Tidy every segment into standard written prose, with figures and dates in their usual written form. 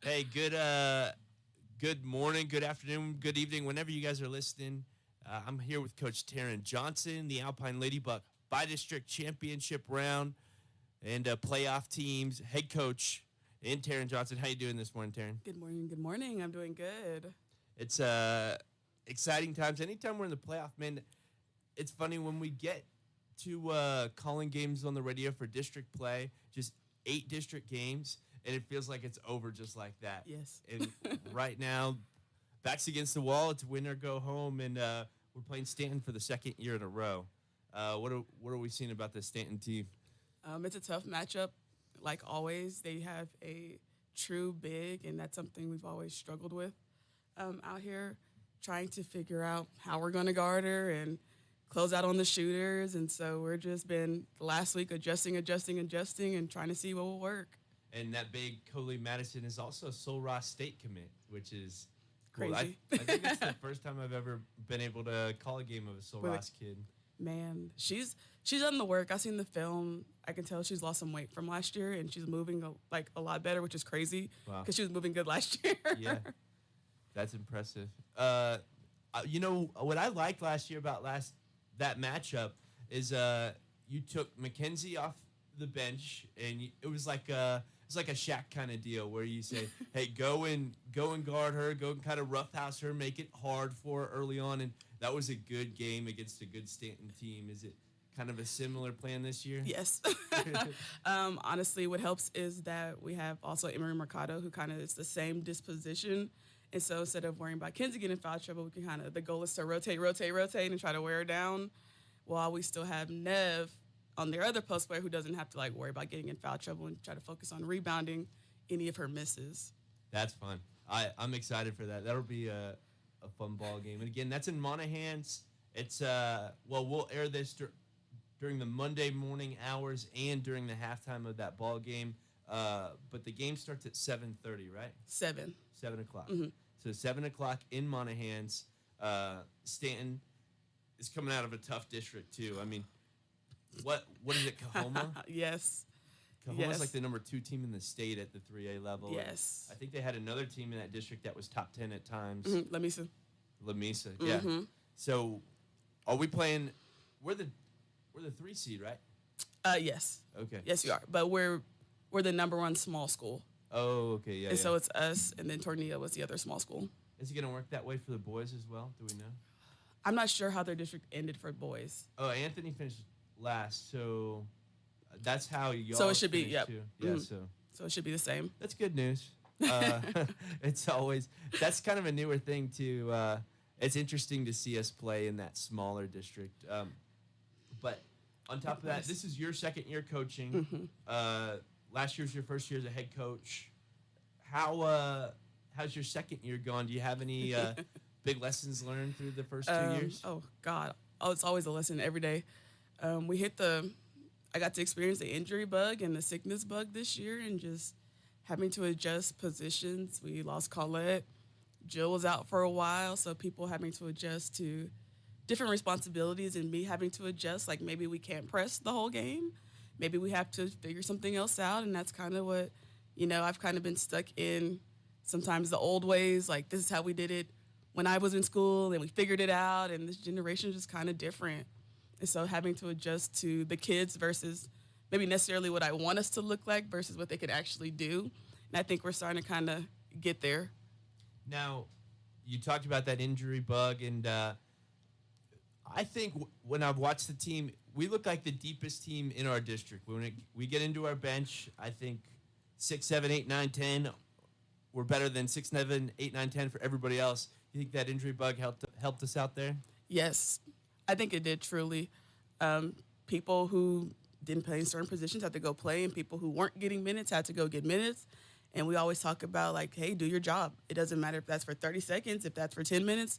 Hey, good morning, good afternoon, good evening, whenever you guys are listening. I'm here with Coach Taryn Johnson, the Alpine Ladybuck by-district championship round and playoff teams head coach, and Taryn Johnson. How you doing this morning, Taryn? Good morning. Good morning. I'm doing good. It's exciting times. Anytime we're in the playoff, man, it's funny when we get to calling games on the radio for district play, just 8 district games, and it feels like it's over just like that. Yes. And right now, backs against the wall. It's win or go home, and we're playing Stanton for the second year in a row. What are we seeing about this Stanton team? It's a tough matchup. Like always, they have a true big, and that's something we've always struggled with out here, trying to figure out how we're going to guard her and close out on the shooters. And so we're just been last week adjusting, and trying to see what will work. And that big Coley Madison is also a Sul Ross State commit, which is cool. Crazy. I think it's the first time I've ever been able to call a game of a Sul Ross kid. Man, she's done the work. I've seen the film. I can tell she's lost some weight from last year, and she's moving a lot better, which is crazy because she was moving good last year. Yeah, that's impressive. You know what I liked last year about that matchup is you took Mackenzie off the bench, and it was like a Shaq kind of deal where you say, hey, go and guard her, go and kind of roughhouse her, make it hard for her early on, and that was a good game against a good Stanton team. Is it kind of a similar plan this year? Yes. Honestly, what helps is that we have also Emery Mercado, who kind of is the same disposition. And so instead of worrying about Kenzie getting in foul trouble, we can kind of, the goal is to rotate, and try to wear her down while we still have Nev on their other post player who doesn't have to worry about getting in foul trouble and try to focus on rebounding any of her misses. That's fun. I'm excited for that. That'll be a fun ball game. And again, that's in Monahans. It's we'll air this during the Monday morning hours and during the halftime of that ball game. But the game starts at 7:30, right? 7 o'clock. Mm-hmm. So 7 o'clock in Monahans. Stanton is coming out of a tough district too. I mean, what is it, Kahoma? Yes. Cahoma's like the number 2 team in the state at the 3A level. Yes. I think they had another team in that district that was top 10 at times. Mm-hmm. Lamesa, yeah. Mm-hmm. So, are we playing? We're the 3 seed, right? Yes. Okay. Yes, you are. But we're the number 1 small school. Oh, okay, yeah. And so it's us, and then Tornillo was the other small school. Is it going to work that way for the boys as well? Do we know? I'm not sure how their district ended for boys. Oh, Anthony finished last, so that's how y'all. So it should be, yep. Too. Yeah, mm-hmm. So it should be the same. That's good news. It's always, that's kind of a newer thing too. It's interesting to see us play in that smaller district. But on top of that, this is your second year coaching. Mm-hmm. Last year was your first year as a head coach. How's your second year gone? Do you have any big lessons learned through the first 2 years? Oh God! It's always a lesson every day. I got to experience the injury bug and the sickness bug this year, and just having to adjust positions. We lost Colette. Jill was out for a while, so people having to adjust to different responsibilities, and me having to adjust. Like maybe we can't press the whole game. Maybe we have to figure something else out, and that's kind of what, I've kind of been stuck in sometimes the old ways. Like this is how we did it when I was in school, and we figured it out, and this generation is just kind of different. And so having to adjust to the kids versus maybe necessarily what I want us to look like versus what they could actually do. And I think we're starting to kind of get there. Now, you talked about that injury bug, and I think when I've watched the team, we look like the deepest team in our district. When we get into our bench, I think 6, 7, 8, 9, 10, we're better than 6, 7, 8, 9, 10 for everybody else. You think that injury bug helped us out there? Yes, I think it did truly. People who didn't play in certain positions had to go play, and people who weren't getting minutes had to go get minutes. And we always talk about, hey, do your job. It doesn't matter if that's for 30 seconds, if that's for 10 minutes.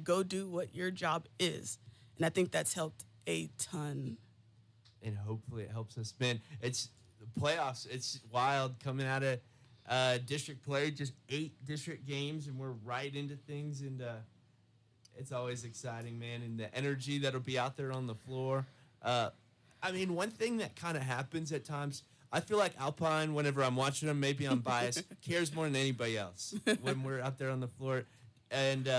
Go do what your job is. And I think that's helped a ton. And hopefully it helps us. Man, it's the playoffs. It's wild coming out of district play, just 8 district games, and we're right into things. And it's always exciting, man. And the energy that'll be out there on the floor. One thing that kind of happens at times, I feel like Alpine, whenever I'm watching them, maybe I'm biased, cares more than anybody else when we're out there on the floor. And,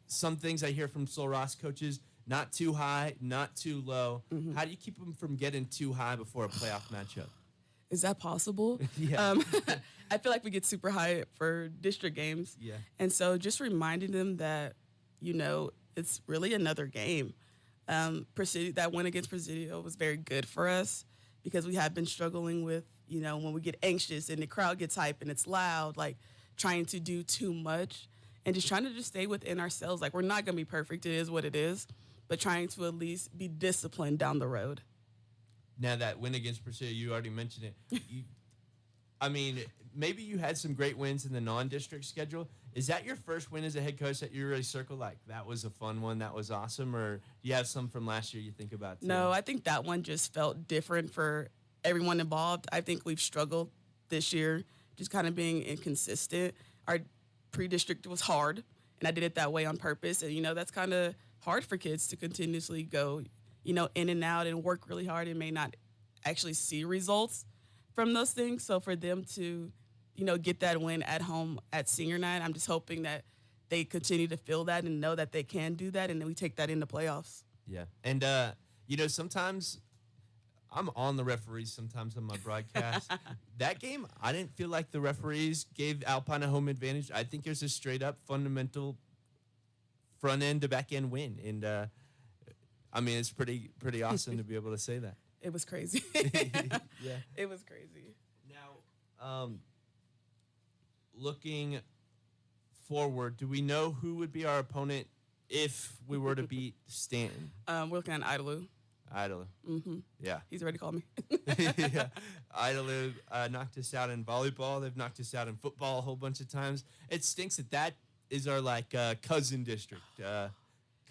some things I hear from Sol Ross coaches, not too high, not too low. Mm-hmm. How do you keep them from getting too high before a playoff matchup? Is that possible? Yeah. I feel like we get super high for district games. Yeah. And so just reminding them that, it's really another game. That win against Presidio was very good for us because we have been struggling with, when we get anxious and the crowd gets hype and it's loud, like trying to do too much and just trying to just stay within ourselves. Like, we're not going to be perfect. It is what it is, but trying to at least be disciplined down the road. Now, that win against Presidio, you already mentioned it. Maybe you had some great wins in the non-district schedule. Is that your first win as a head coach that you really circle like, that was a fun one, that was awesome? Or do you have some from last year you think about too? No, I think that one just felt different for everyone involved. I think we've struggled this year just kind of being inconsistent. Our pre-district was hard, and I did it that way on purpose. And, that's kind of hard for kids to continuously go, in and out and work really hard and may not actually see results from those things. So for them to, get that win at home at senior night, I'm just hoping that they continue to feel that and know that they can do that, and then we take that into playoffs. Yeah. And, sometimes I'm on the referees sometimes on my broadcast. That game, I didn't feel like the referees gave Alpine a home advantage. I think it was a straight-up fundamental front-end to back-end win. And, it's pretty awesome to be able to say that. It was crazy. Yeah. It was crazy. Now, looking forward, do we know who would be our opponent if we were to beat Stanton? We're looking at Idalou. Idalou. Mm-hmm. Yeah. He's already called me. Yeah. Idalou knocked us out in volleyball. They've knocked us out in football a whole bunch of times. It stinks that is our cousin district.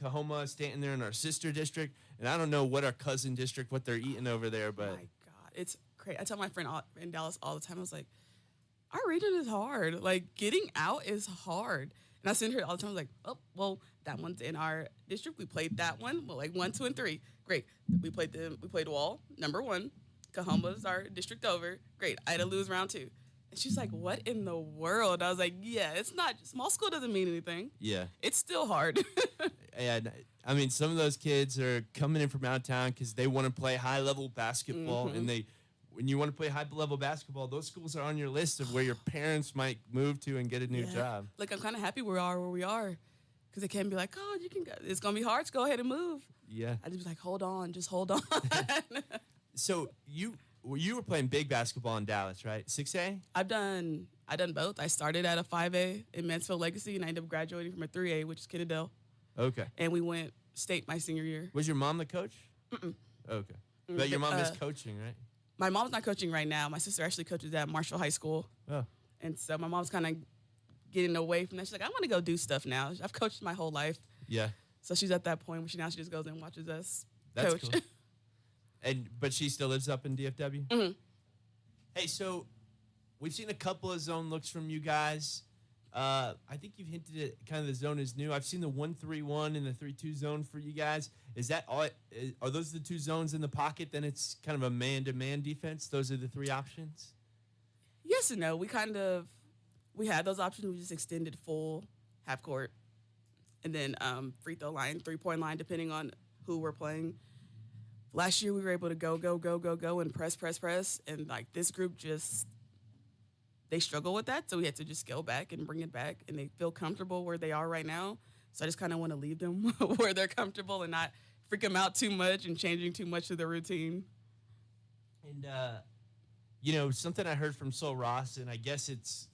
Kahoma, Stanton, they're in our sister district, and I don't know what our cousin district, what they're eating over there, but oh my God, it's crazy. I tell my friend in Dallas all the time, I was like, our region is hard. Like, getting out is hard. And I send her all the time, I was like, oh, well, that one's in our district. We played that one. Well, 1, 2, and 3. Great. We played Wall, number 1. Cahoma's our district over. Great. Idalou's round 2. And she's like, what in the world? I was like, yeah, it's not, small school doesn't mean anything. yeah. It's still hard. And some of those kids are coming in from out of town because they want to play high-level basketball, Mm-hmm. and when you want to play high-level basketball, those schools are on your list of where your parents might move to and get a new job. Like, I'm kind of happy we are where we are, because it can be like, oh, you can go. It's going to be hard. So go ahead and move. Yeah. I just be like, hold on. Just hold on. So you were playing big basketball in Dallas, right? 6A? I done both. I started at a 5A in Mansfield Legacy, and I ended up graduating from a 3A, which is Kennedale. Okay. And we went state my senior year. Was your mom the coach? Mm-mm. Okay. But your mom is coaching, right? My mom's not coaching right now. My sister actually coaches at Marshall High School. Oh. And so my mom's kind of getting away from that. She's like, I want to go do stuff now. I've coached my whole life. Yeah. So she's at that point where she just goes and watches us That's coach. cool. But she still lives up in DFW? Mm-hmm. Hey, so we've seen a couple of zone looks from you guys. I think you've hinted at kind of the zone is new. I've seen the 1-3-1 and the 3-2 zone for you guys. Is that all? Are those the 2 zones in the pocket? Then it's kind of a man-to-man defense. Those are the 3 options. Yes and no. We had those options. We just extended full half court, and then free throw line, 3-point line, depending on who we're playing. Last year we were able to go and press, and like this group they struggle with that, so we had to just scale back and bring it back, and they feel comfortable where they are right now. So I just kind of want to leave them where they're comfortable and not freak them out too much and changing too much of their routine. And, something I heard from Sol Ross, and I guess it's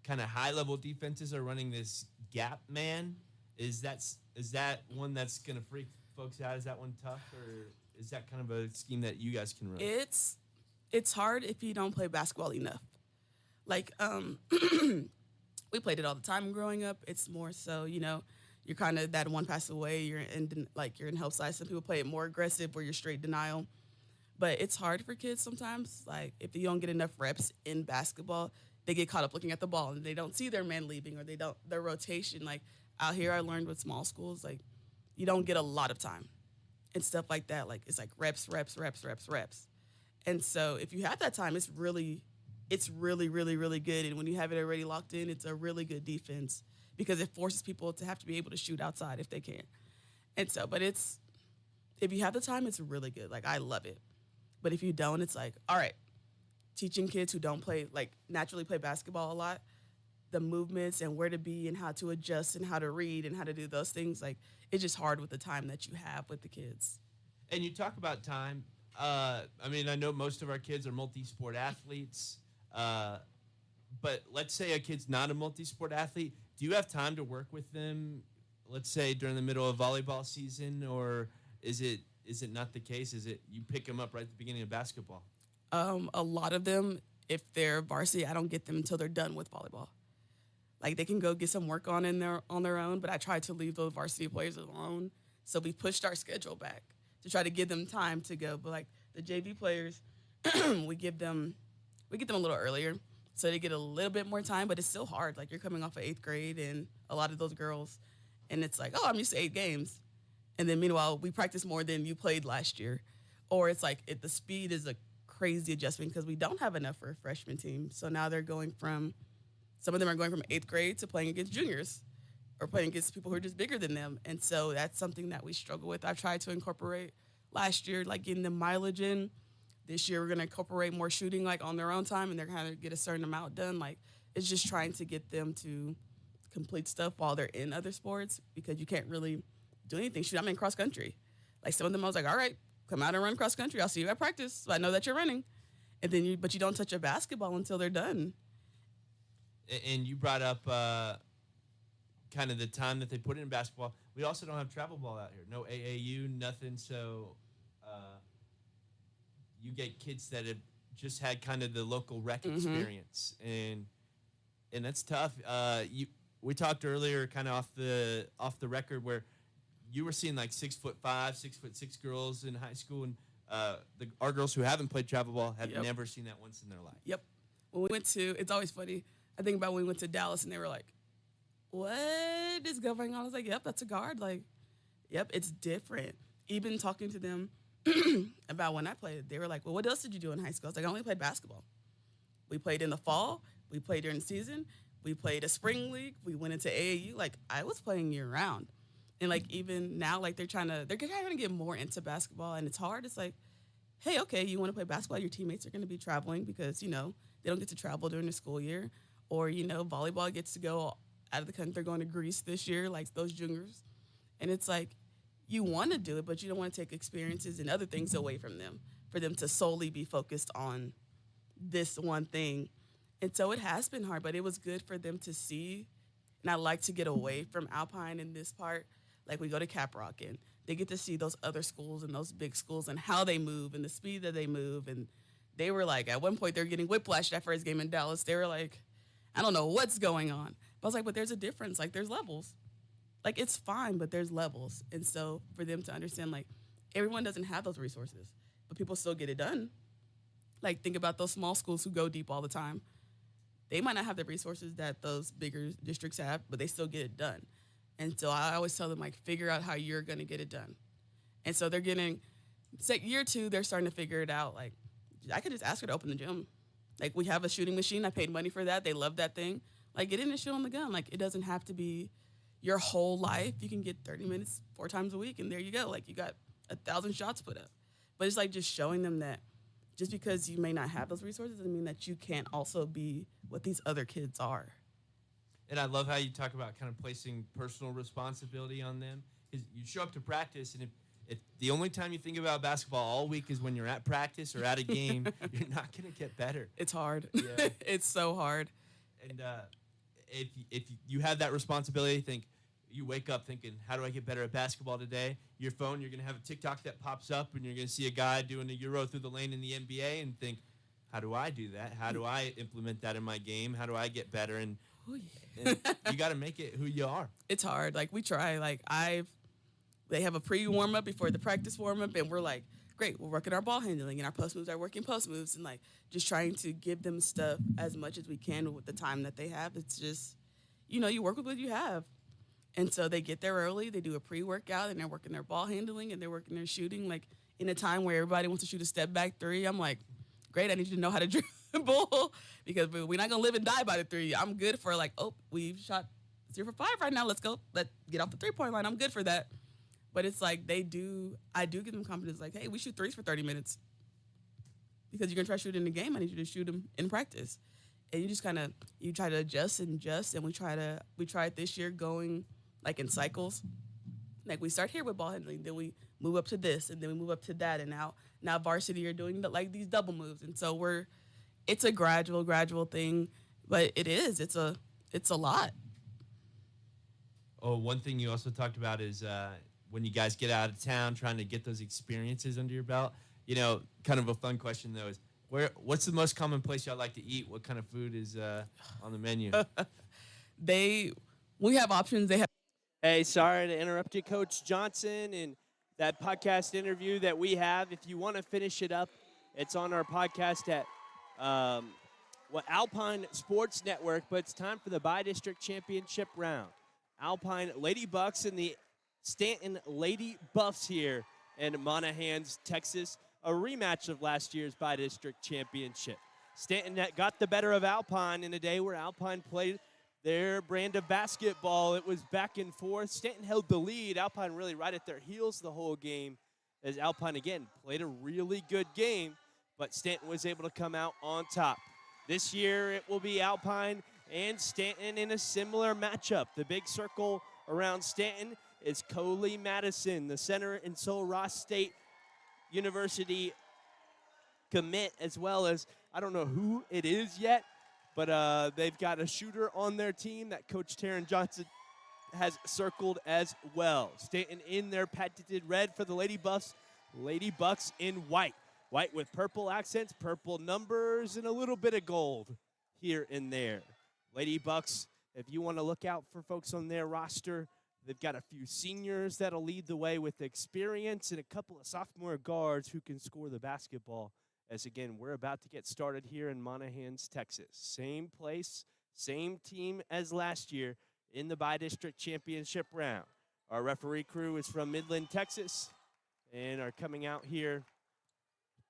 kind of high-level defenses are running this gap man. Is that one that's going to freak folks out? Is that one tough, or is that kind of a scheme that you guys can run? It's hard if you don't play basketball enough. Like, we played it all the time growing up. It's more so, you're kind of that one pass away. You're in help side. Some people play it more aggressive where you're straight denial. But it's hard for kids sometimes. Like, if you don't get enough reps in basketball, they get caught up looking at the ball and they don't see their man leaving or their rotation. Like, out here I learned with small schools, like, you don't get a lot of time and stuff like that. Like, it's like reps. And so if you have that time, it's really, really, really good. And when you have it already locked in, it's a really good defense because it forces people to have to be able to shoot outside if they can. And so, but if you have the time, it's really good. Like, I love it. But if you don't, it's like, all right, teaching kids who don't play, like, naturally play basketball a lot, the movements and where to be and how to adjust and how to read and how to do those things, like, it's just hard with the time that you have with the kids. And you talk about time. I mean, I know most of our kids are multi-sport athletes, but let's say a kid's not a multi-sport athlete. Do you have time to work with them, let's say during the middle of volleyball season, or is it not the case? Is it you pick them up right at the beginning of basketball? A lot of them, if they're varsity, I don't get them until they're done with volleyball. Like, they can go get some work on their own, but I try to leave those varsity players alone. So we pushed our schedule back to try to give them time to go. But like the JV players, we get them a little earlier so they get a little bit more time. But it's still hard. Like, you're coming off of 8th grade, and a lot of those girls, and it's like, oh, I'm used to 8 games, and then meanwhile we practice more than you played last year, or it's like the speed is a crazy adjustment because we don't have enough for a freshman team. So now some of them are going from 8th grade to playing against juniors or playing against people who are just bigger than them. And so that's something that we struggle with. I've tried to incorporate last year, like getting them mileage in. This year we're going to incorporate more shooting, like on their own time, and they're going to get a certain amount done. Like, it's just trying to get them to complete stuff while they're in other sports because you can't really do anything. Shoot, I'm in cross country. Like, some of them I was like, all right, come out and run cross country. I'll see you at practice. So I know that you're running. And then but you don't touch a basketball until they're done. And you brought up kind of the time that they put in basketball. We also don't have travel ball out here. No AAU, nothing. So you get kids that have just had kind of the local rec experience, and that's tough. We talked earlier, kind of off the record, where you were seeing like 6'5", 6'6" girls in high school, and our girls who haven't played travel ball have never seen that once in their life. Yep. When we went to, it's always funny. I think about when we went to Dallas and they were like, what is going on? I was like, yep, that's a guard. Like, yep, it's different. Even talking to them about when I played, they were like, well, what else did you do in high school? I was like, I only played basketball. We played in the fall. We played during the season. We played a spring league. We went into AAU. Like, I was playing year round. And like, even now, like, they're trying to get more into basketball, and it's hard. It's like, hey, okay, you want to play basketball? Your teammates are going to be traveling because, they don't get to travel during the school year. Or, volleyball gets to go out of the country. They're going to Greece this year, like those juniors. And it's like, you want to do it, but you don't want to take experiences and other things away from them for them to solely be focused on this one thing. And so it has been hard, but it was good for them to see. And I like to get away from Alpine in this part. Like, we go to Caprock, and they get to see those other schools and those big schools and how they move and the speed that they move. And they were like, at one point, they're getting whiplash that first game in Dallas. They were like, I don't know what's going on. But I was like, but there's a difference. Like, there's levels. Like, it's fine, but there's levels. And so for them to understand, like, everyone doesn't have those resources, but people still get it done. Like, think about those small schools who go deep all the time. They might not have the resources that those bigger districts have, but they still get it done. And so I always tell them, like, figure out how you're going to get it done. And so they're getting, year 2, they're starting to figure it out. Like, I could just ask her to open the gym. Like, we have a shooting machine. I paid money for that. They love that thing. Like, get in and shoot on the gun. Like, it doesn't have to be your whole life. You can get 30 minutes 4 times a week, and there you go. Like, you got 1,000 shots put up. But it's like just showing them that just because you may not have those resources doesn't mean that you can't also be what these other kids are. And I love how you talk about kind of placing personal responsibility on them. Because you show up to practice, and if the only time you think about basketball all week is when you're at practice or at a game, you're not going to get better. It's hard. Yeah. It's so hard. And if you have that responsibility, you wake up thinking, how do I get better at basketball today? Your phone, you're going to have a TikTok that pops up, and you're going to see a guy doing a Euro through the lane in the NBA and think, how do I do that? How do I implement that in my game? How do I get better? And you got to make it who you are. It's hard. Like, we try. Like, they have a pre-warm-up before the practice warm-up, and we're like, great, we're working our ball handling, and our post moves are working post moves, and, like, just trying to give them stuff as much as we can with the time that they have. It's just, you work with what you have. And so they get there early, they do a pre-workout, and they're working their ball handling, and they're working their shooting. Like, in a time where everybody wants to shoot a step-back 3, I'm like, great. I need you to know how to dribble because we're not gonna live and die by the three. I'm good for like, oh, we've shot 0 for 5 right now. Let's go. Let's get off the 3-point line. I'm good for that. But it's like I do give them confidence. Like, hey, we shoot threes for 30 minutes because you're gonna try shooting in the game. I need you to shoot them in practice. And you just you try to adjust, and we tried this year going like in cycles. Like we start here with ball handling, then we move up to this, and then we move up to that, and now varsity are doing like these double moves, and so it's a gradual thing, but it's a lot. Oh, one thing you also talked about is when you guys get out of town, trying to get those experiences under your belt. You know, kind of a fun question though is what's the most common place y'all like to eat? What kind of food is on the menu? We have options. They have. Hey, sorry to interrupt you, Coach Johnson, and that podcast interview that we have. If you want to finish it up, it's on our podcast at Alpine Sports Network. But it's time for the Bi-District Championship round. Alpine Lady Bucks and the Stanton Lady Buffs here in Monahans, Texas. A rematch of last year's Bi-District Championship. Stanton got the better of Alpine in a day where Alpine played their brand of basketball. It was back and forth. Stanton held the lead. Alpine really right at their heels the whole game as Alpine, again, played a really good game, but Stanton was able to come out on top. This year it will be Alpine and Stanton in a similar matchup. The big circle around Stanton is Coley Madison, the center in Sul Ross State University commit, as well as, I don't know who it is yet, but they've got a shooter on their team that Coach Taryn Johnson has circled as well. Stanton in their patented red for the Lady Buffs. Lady Bucks in white. White with purple accents, purple numbers, and a little bit of gold here and there. Lady Bucks, if you want to look out for folks on their roster, they've got a few seniors that'll lead the way with experience and a couple of sophomore guards who can score the basketball. As again, we're about to get started here in Monahans, Texas. Same place, same team as last year in the Bi-District Championship round. Our referee crew is from Midland, Texas, and are coming out here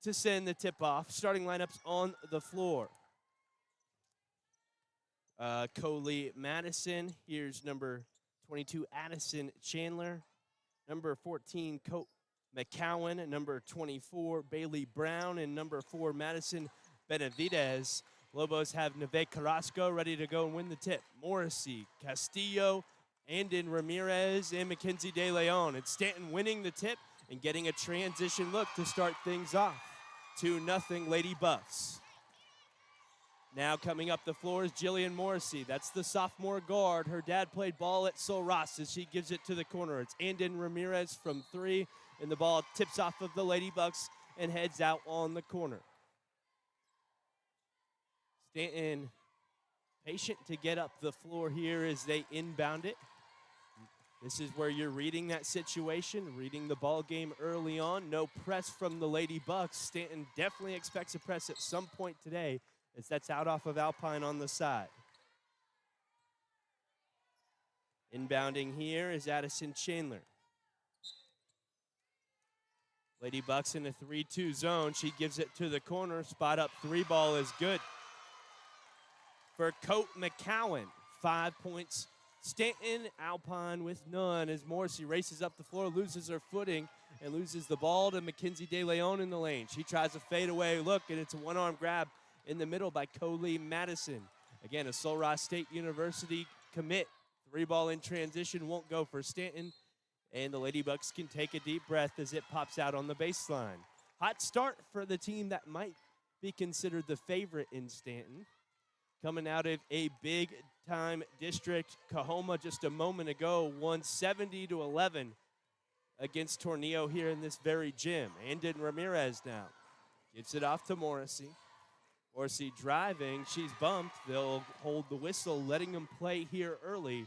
to send the tip-off. Starting lineups on the floor. Coley Madison. Here's number 22, Addison Chandler. Number 14, Cope McCowan, number 24, Bailey Brown, and number 4, Madison Benavidez. Lobos have Neve Carrasco ready to go and win the tip. Morrissey, Castillo, Andon Ramirez, and Mackenzie De Leon. And Stanton winning the tip and getting a transition look to start things off. 2-0 Lady Buffs. Now coming up the floor is Jillian Morrissey. That's the sophomore guard. Her dad played ball at Sul Ross as she gives it to the corner. It's Andon Ramirez from 3. And the ball tips off of the Lady Bucks and heads out on the corner. Stanton patient to get up the floor here as they inbound it. This is where you're reading that situation, reading the ball game early on. No press from the Lady Bucks. Stanton definitely expects a press at some point today as that's out off of Alpine on the side. Inbounding here is Addison Chandler. Lady Bucks in a 3-2 zone. She gives it to the corner. Spot up 3 ball is good. For Cope McCowan, 5 points. Stanton, Alpine with none as Morrissey races up the floor, loses her footing, and loses the ball to Mackenzie De Leon in the lane. She tries a fadeaway look, and it's a one-arm grab in the middle by Coley Madison. Again, a Sul Ross State University commit. 3 ball in transition won't go for Stanton. And the Lady Bucks can take a deep breath as it pops out on the baseline. Hot start for the team that might be considered the favorite in Stanton. Coming out of a big-time district, Coahoma just a moment ago won 70-11 against Tornillo here in this very gym. Andon Ramirez now gives it off to Morrissey. Morrissey driving, she's bumped. They'll hold the whistle, letting them play here early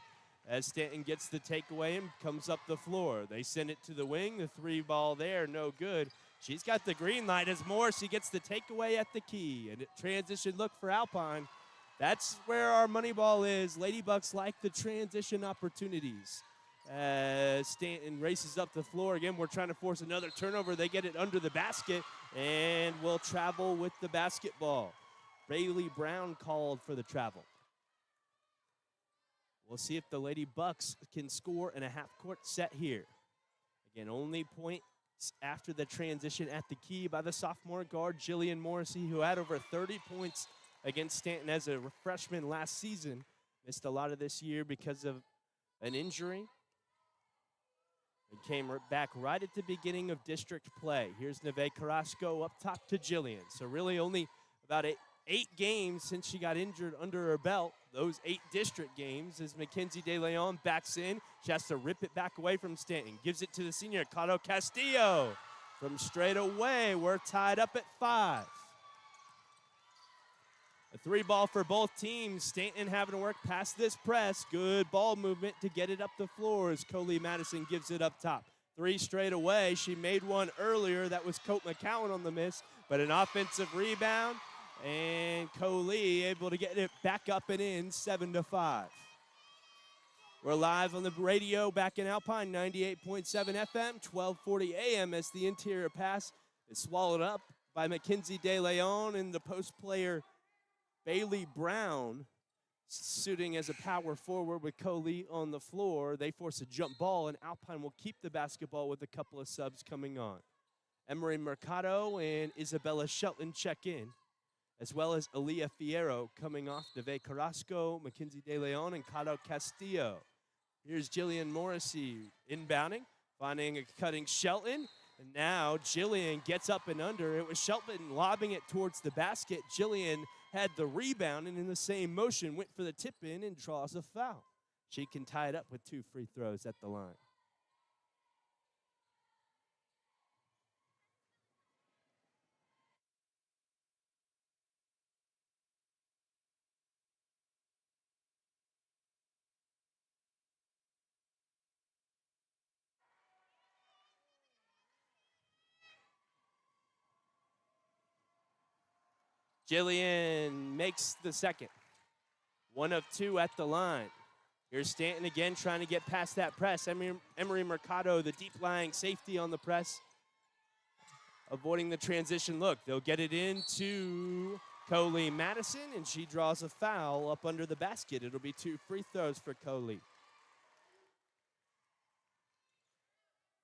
as Stanton gets the takeaway and comes up the floor. They send it to the wing. The 3 ball there, no good. She's got the green light as Morrissey gets the takeaway at the key. And a transition look for Alpine. That's where our money ball is. Lady Bucks like the transition opportunities As Stanton races up the floor. Again, we're trying to force another turnover. They get it under the basket and will travel with the basketball. Bailey Brown called for the travel. We'll see if the Lady Bucks can score in a half-court set here. Again, only points after the transition at the key by the sophomore guard, Jillian Morrissey, who had over 30 points against Stanton as a freshman last season. Missed a lot of this year because of an injury. And came back right at the beginning of district play. Here's Neve Carrasco up top to Jillian. So really only about eight games since she got injured under her belt. Those 8 district games as Mackenzie De Leon backs in. She has to rip it back away from Stanton. Gives it to the senior, Caro Castillo. From straight away, we're tied up at 5. A 3-ball for both teams. Stanton having to work past this press. Good ball movement to get it up the floor as Coley Madison gives it up top. 3 straight away. She made one earlier. That was Colt McCowan on the miss, but an offensive rebound. And Coley able to get it back up and in, 7-5. We're live on the radio back in Alpine, 98.7 FM, 1240 AM as the interior pass is swallowed up by Mackenzie De Leon and the post player Bailey Brown suiting as a power forward with Coley on the floor. They force a jump ball, and Alpine will keep the basketball with a couple of subs coming on. Emery Mercado and Isabella Shelton check in, as well as Aaliyah Fierro coming off Neve Carrasco, Mackenzie De Leon, and Caro Castillo. Here's Jillian Morrissey inbounding, finding a cutting Shelton. And now Jillian gets up and under. It was Shelton lobbing it towards the basket. Jillian had the rebound and in the same motion went for the tip in and draws a foul. She can tie it up with 2 free throws at the line. Jillian makes the second. 1 of 2 at the line. Here's Stanton again trying to get past that press. Emery Mercado, the deep lying safety on the press, avoiding the transition look. They'll get it into Coley Madison, and she draws a foul up under the basket. It'll be 2 free throws for Coley.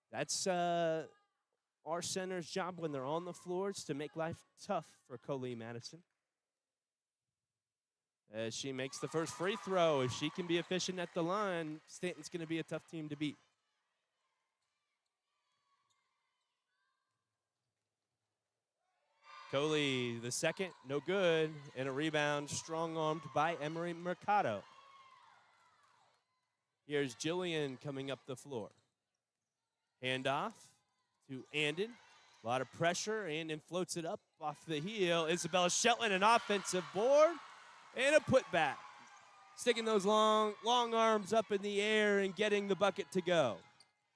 That's our center's job when they're on the floors to make life tough for Coley Madison. As she makes the first free throw, if she can be efficient at the line, Stanton's going to be a tough team to beat. Coley, the second, no good, and a rebound strong-armed by Emery Mercado. Here's Jillian coming up the floor. Handoff to Andon. A lot of pressure. Andon floats it up off the heel. Isabella Shelton, an offensive board and a putback. Sticking those long arms up in the air and getting the bucket to go.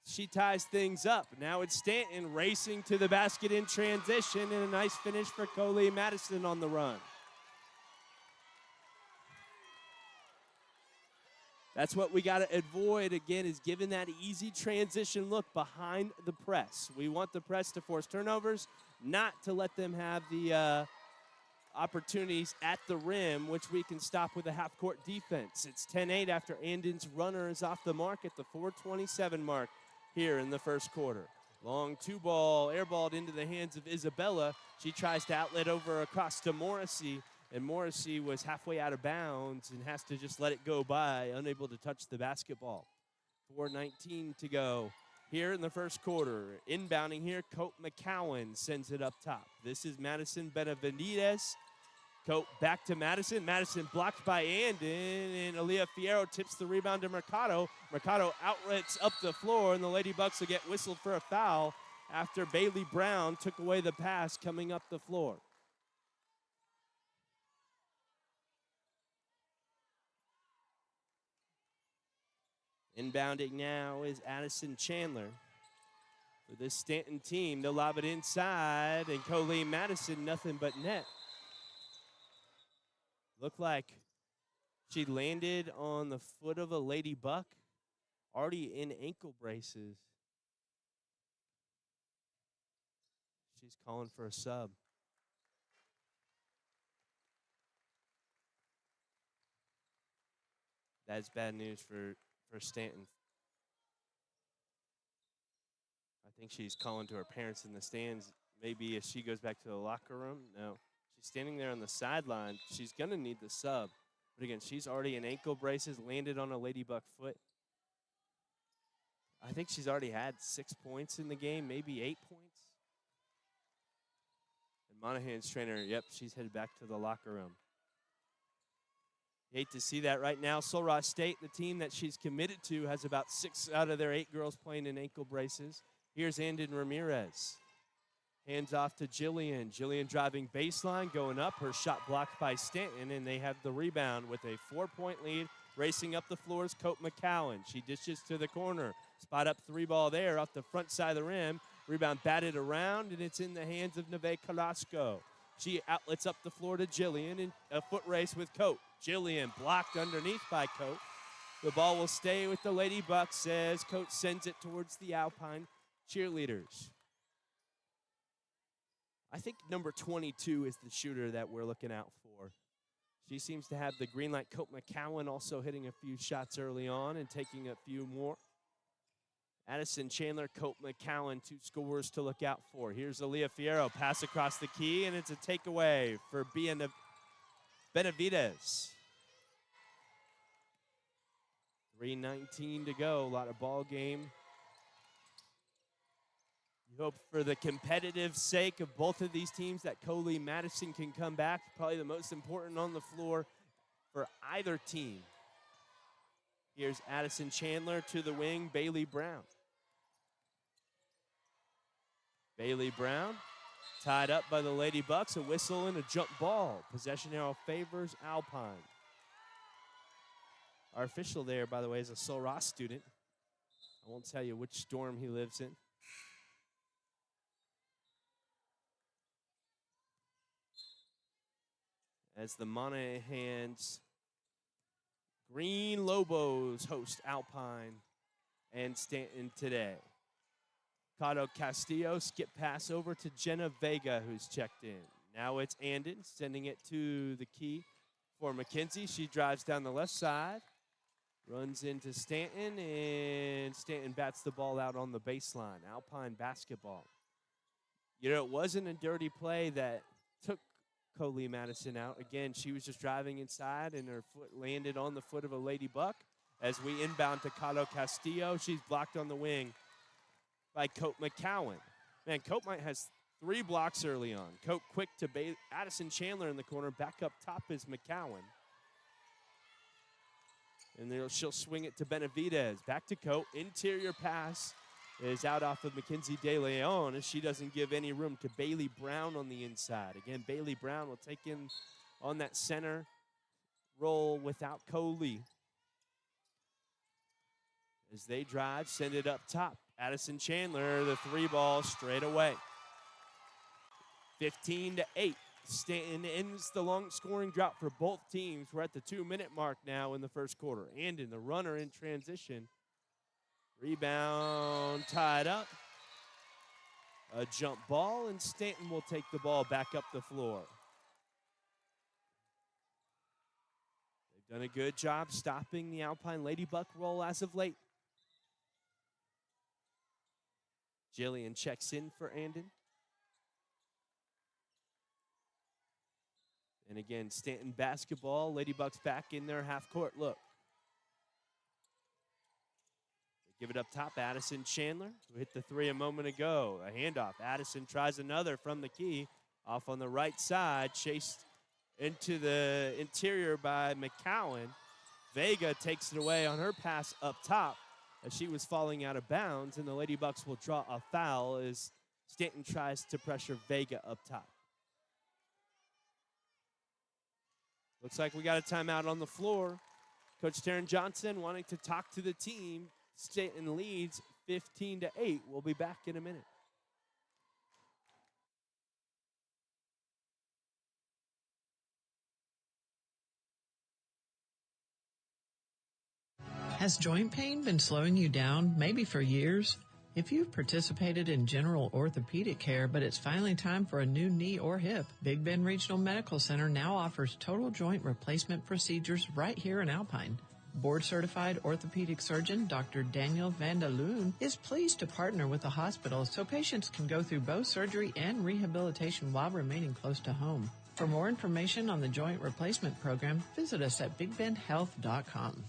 She ties things up. Now it's Stanton racing to the basket in transition, and a nice finish for Coley Madison on the run. That's what we got to avoid, again, is giving that easy transition look behind the press. We want the press to force turnovers, not to let them have the opportunities at the rim, which we can stop with a half-court defense. It's 10-8 after Andon's runner is off the mark at the 4:27 mark here in the first quarter. Long 2-ball, airballed into the hands of Isabella. She tries to outlet over across to Morrissey, and Morrissey was halfway out of bounds and has to just let it go by, unable to touch the basketball. 4:19 to go here in the first quarter. Inbounding here, Colt McCowan sends it up top. This is Madison Benavides. Colt back to Madison. Madison blocked by Andon, and Aaliyah Fierro tips the rebound to Mercado. Mercado outlets up the floor, and the Lady Bucks will get whistled for a foul after Bailey Brown took away the pass coming up the floor. Inbounding now is Addison Chandler. For this Stanton team, they'll lob it inside, and Colleen Madison, nothing but net. Looked like she landed on the foot of a Lady Buck already in ankle braces. She's calling for a sub. That's bad news for Stanton. I think she's calling to her parents in the stands. Maybe if she goes back to the locker room. No, she's standing there on the sideline. She's going to need the sub. But again, she's already in ankle braces, landed on a Ladybug foot. I think she's already had 6 points in the game, maybe 8 points. And Monahan's trainer, yep, she's headed back to the locker room. Hate to see that right now. Sul-Ross State, the team that she's committed to, has about 6 out of their 8 girls playing in ankle braces. Here's Andon Ramirez. Hands off to Jillian. Jillian driving baseline, going up. Her shot blocked by Stanton, and they have the rebound with a 4-point lead. Racing up the floor is Cope McCowan. She dishes to the corner. Spot up 3 ball there off the front side of the rim. Rebound batted around, and it's in the hands of Neve Carrasco. She outlets up the floor to Jillian in a foot race with Cope. Jillian blocked underneath by Cope. The ball will stay with the Lady Bucks as Cope sends it towards the Alpine cheerleaders. I think number 22 is the shooter that we're looking out for. She seems to have the green light. Cope McCowan also hitting a few shots early on and taking a few more. Addison Chandler, Cope McCowan, 2 scorers to look out for. Here's Aaliyah Fierro, pass across the key, and it's a takeaway for Benavides. 3:19 to go, a lot of ball game. You hope for the competitive sake of both of these teams that Coley Madison can come back. Probably the most important on the floor for either team. Here's Addison Chandler to the wing, Bailey Brown. Bailey Brown tied up by the Lady Bucks, a whistle and a jump ball. Possession arrow favors Alpine. Our official there, by the way, is a Sul-Ross student. I won't tell you which dorm he lives in. As the Monahans Green Lobos host Alpine and Stanton today. Cado Castillo skip pass over to Jenna Vega, who's checked in. Now it's Andon sending it to the key for McKenzie. She drives down the left side, runs into Stanton, and Stanton bats the ball out on the baseline. Alpine basketball. You know, it wasn't a dirty play that took Coley Madison out. Again, she was just driving inside, and her foot landed on the foot of a Lady Buck. As we inbound to Cado Castillo, she's blocked on the wing by Cope McCowan. Man, Cope has 3 blocks early on. Cope quick to Addison Chandler in the corner. Back up top is McCowan. And then she'll swing it to Benavides. Back to Cope. Interior pass is out off of Mackenzie De Leon as she doesn't give any room to Bailey Brown on the inside. Again, Bailey Brown will take in on that center role without Coley. As they drive, send it up top. Addison Chandler, the 3 ball straight away. 15-8. Stanton ends the long scoring drought for both teams. We're at the 2-minute mark now in the first quarter. And in the runner in transition. Rebound tied up. A jump ball, and Stanton will take the ball back up the floor. They've done a good job stopping the Alpine Lady Buck roll as of late. Jillian checks in for Andon. And again, Stanton basketball. Lady Bucks back in their half court look. Give it up top, Addison Chandler, who hit the 3 a moment ago. A handoff. Addison tries another from the key. Off on the right side, chased into the interior by McCowan. Vega takes it away on her pass up top as she was falling out of bounds, and the Lady Bucks will draw a foul as Stanton tries to pressure Vega up top. Looks like we got a timeout on the floor. Coach Taryn Johnson wanting to talk to the team. Stanton leads 15-8. We'll be back in a minute. Has joint pain been slowing you down, maybe for years? If you've participated in general orthopedic care, but it's finally time for a new knee or hip, Big Bend Regional Medical Center now offers total joint replacement procedures right here in Alpine. Board-certified orthopedic surgeon Dr. Daniel Vandaloon is pleased to partner with the hospital so patients can go through both surgery and rehabilitation while remaining close to home. For more information on the joint replacement program, visit us at bigbendhealth.com.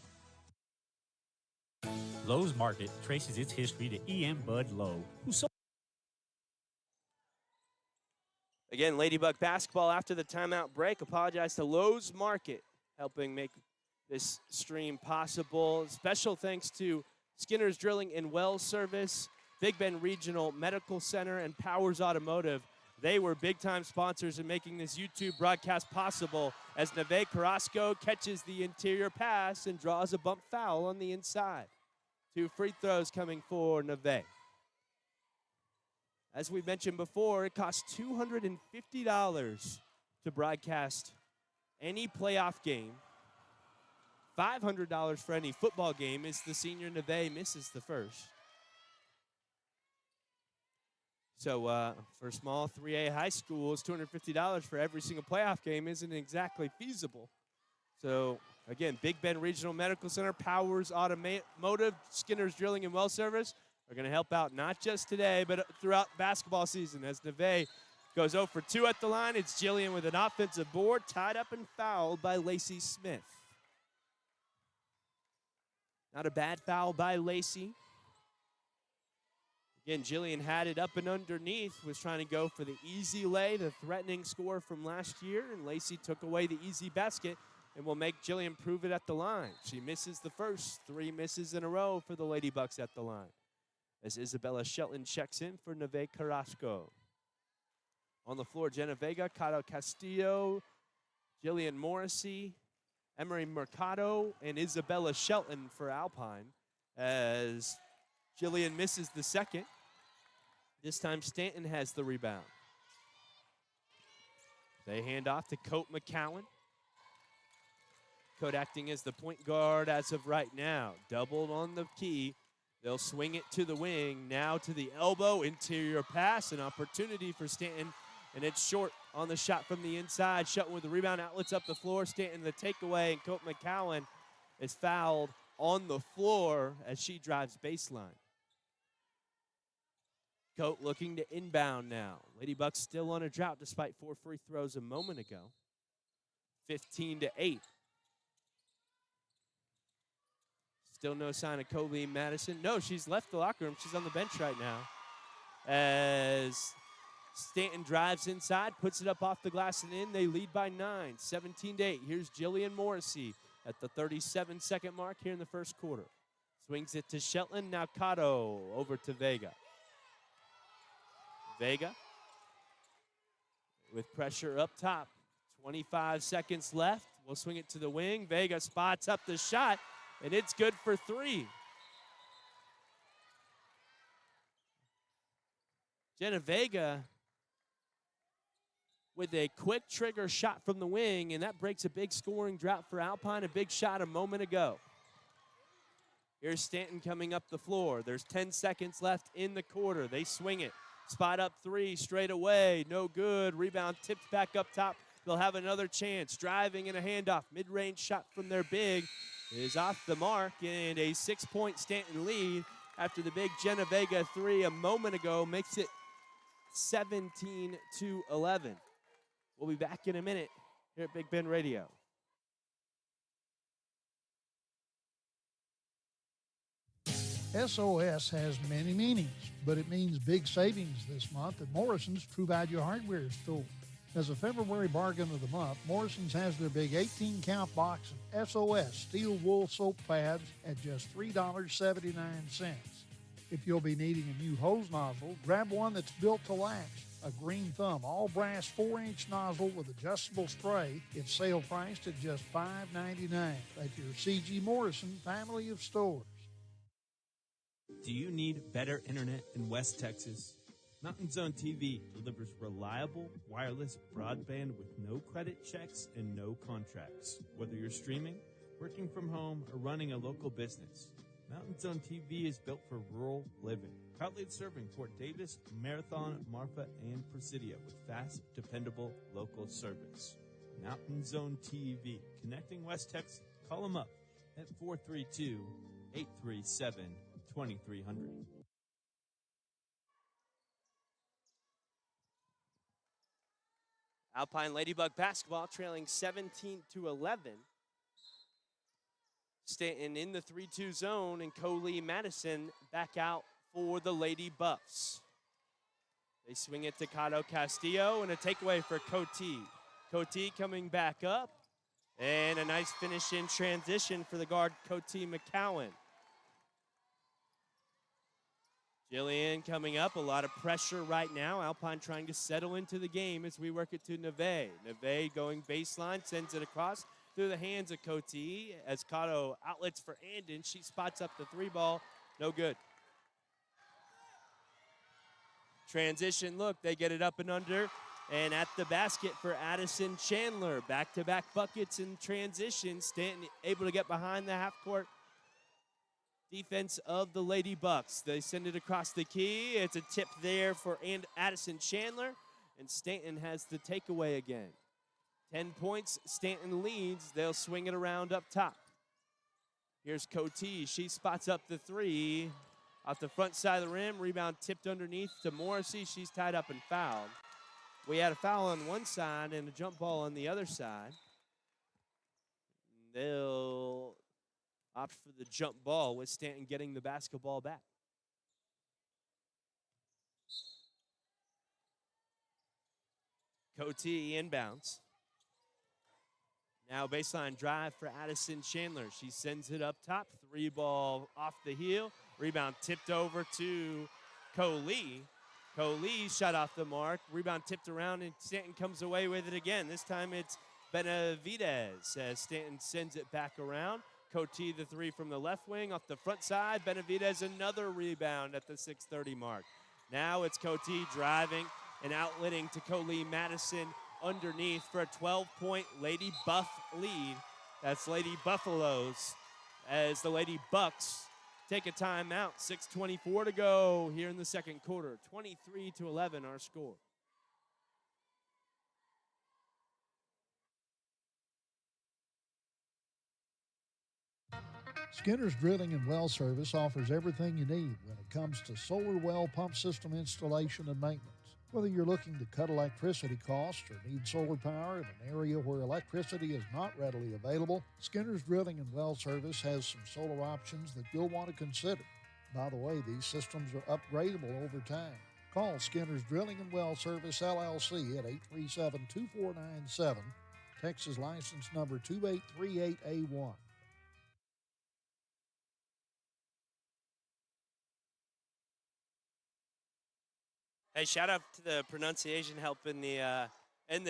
Lowe's Market traces its history to E.M. Bud Lowe, who sold. Again, Ladybug basketball after the timeout break. Apologize to Lowe's Market, helping make this stream possible. Special thanks to Skinner's Drilling and Well Service, Big Bend Regional Medical Center, and Powers Automotive. They were big-time sponsors in making this YouTube broadcast possible as Neve Carrasco catches the interior pass and draws a bump foul on the inside. 2 free throws coming for Neve. As we mentioned before, it costs $250 to broadcast any playoff game. $500 for any football game as the senior Neve misses the first. So for small 3A high schools, $250 for every single playoff game isn't exactly feasible. So again, Big Bend Regional Medical Center, Powers Automotive, Skinner's Drilling and Well Service are going to help out not just today, but throughout basketball season. As Neve goes 0 for 2 at the line, it's Jillian with an offensive board, tied up and fouled by Lacey Smith. Not a bad foul by Lacey. Again, Jillian had it up and underneath, was trying to go for the easy lay, the threatening score from last year, and Lacey took away the easy basket and will make Jillian prove it at the line. She misses the first, 3 misses in a row for the Lady Bucks at the line. As Isabella Shelton checks in for Neve Carrasco. On the floor, Jenna Vega, Cado Castillo, Jillian Morrissey, Emery Mercado, and Isabella Shelton for Alpine. As Jillian misses the second. This time Stanton has the rebound. They hand off to Colt McCowan. Colt acting as the point guard as of right now. Doubled on the key. They'll swing it to the wing. Now to the elbow. Interior pass. An opportunity for Stanton. And it's short on the shot from the inside. Shelton with the rebound. Outlets up the floor. Stanton the takeaway. And Colt McCowan is fouled on the floor as she drives baseline. Colt looking to inbound now. Lady Bucks still on a drought despite 4 free throws a moment ago. 15-8. Still no sign of Colleen Madison. No, she's left the locker room. She's on the bench right now. As Stanton drives inside, puts it up off the glass and in. They lead by 9, 17-8. Here's Jillian Morrissey at the 37-second mark here in the first quarter. Swings it to Shelton. Now Cado over to Vega. Vega with pressure up top. 25 seconds left. We'll swing it to the wing. Vega spots up the shot, and it's good for 3. Jenna Vega with a quick trigger shot from the wing, and that breaks a big scoring drought for Alpine. A big shot a moment ago. Here's Stanton coming up the floor. There's 10 seconds left in the quarter. They swing it. Spot up 3 straight away. No good. Rebound tipped back up top. They'll have another chance. Driving in a handoff. Mid-range shot from their big is off the mark, and a 6-point Stanton lead after the big Jenna Vega 3 a moment ago makes it 17-11. We'll be back in a minute here at Big Bend Radio. SOS has many meanings, but it means big savings this month at Morrison's True Value Hardware store. As a February bargain of the month, Morrison's has their big 18-count box of SOS steel wool soap pads at just $3.79. If you'll be needing a new hose nozzle, grab one that's built to last. A Green Thumb all-brass 4-inch nozzle with adjustable spray. It's sale priced at just $5.99 at your C.G. Morrison family of stores. Do you need better internet in West Texas? Mountain Zone TV delivers reliable wireless broadband with no credit checks and no contracts. Whether you're streaming, working from home, or running a local business. Mountain Zone TV is built for rural living. Proudly serving Fort Davis, Marathon, Marfa, and Presidio with fast, dependable local service. Mountain Zone TV, connecting West Texas. Call them up at 432-837-2300. Alpine Ladybug basketball trailing 17-11. Stanton in the 3-2 zone, and Coley Madison back out for the Lady Buffs. They swing it to Cato Castillo, and a takeaway for Cote. Cote coming back up, and a nice finish in transition for the guard, Cote McCowan. Jillian coming up, a lot of pressure right now. Alpine trying to settle into the game as we work it to Neve. Neve going baseline, sends it across through the hands of Cote as Cato outlets for Andon. She spots up the 3 ball, no good. Transition look, they get it up and under, and at the basket for Addison Chandler. Back-to-back buckets in transition. Stanton able to get behind the half-court defense of the Lady Bucks. They send it across the key. It's a tip there for Addison Chandler, and Stanton has the takeaway again. 10 points, Stanton leads. They'll swing it around up top. Here's Cote. She spots up the 3 off the front side of the rim. Rebound tipped underneath to Morrissey. She's tied up and fouled. We had a foul on one side and a jump ball on the other side. They'll opt for the jump ball with Stanton getting the basketball back. Cote inbounds. Now baseline drive for Addison Chandler. She sends it up top. 3-ball off the heel. Rebound tipped over to Coley. Coley shot off the mark. Rebound tipped around, and Stanton comes away with it again. This time it's Benavidez as Stanton sends it back around. Cote the 3 from the left wing off the front side. Benavidez another rebound at the 6:30 mark. Now it's Cote driving and outletting to Coley Madison underneath for a 12-point Lady Buff lead. That's Lady Buffaloes as the Lady Bucks take a timeout. 6:24 to go here in the second quarter. 23-11 our score. Skinner's Drilling and Well Service offers everything you need when it comes to solar well pump system installation and maintenance. Whether you're looking to cut electricity costs or need solar power in an area where electricity is not readily available, Skinner's Drilling and Well Service has some solar options that you'll want to consider. By the way, these systems are upgradable over time. Call Skinner's Drilling and Well Service, LLC at 837-2497, Texas license number 2838A1. Hey, shout out to the pronunciation help in the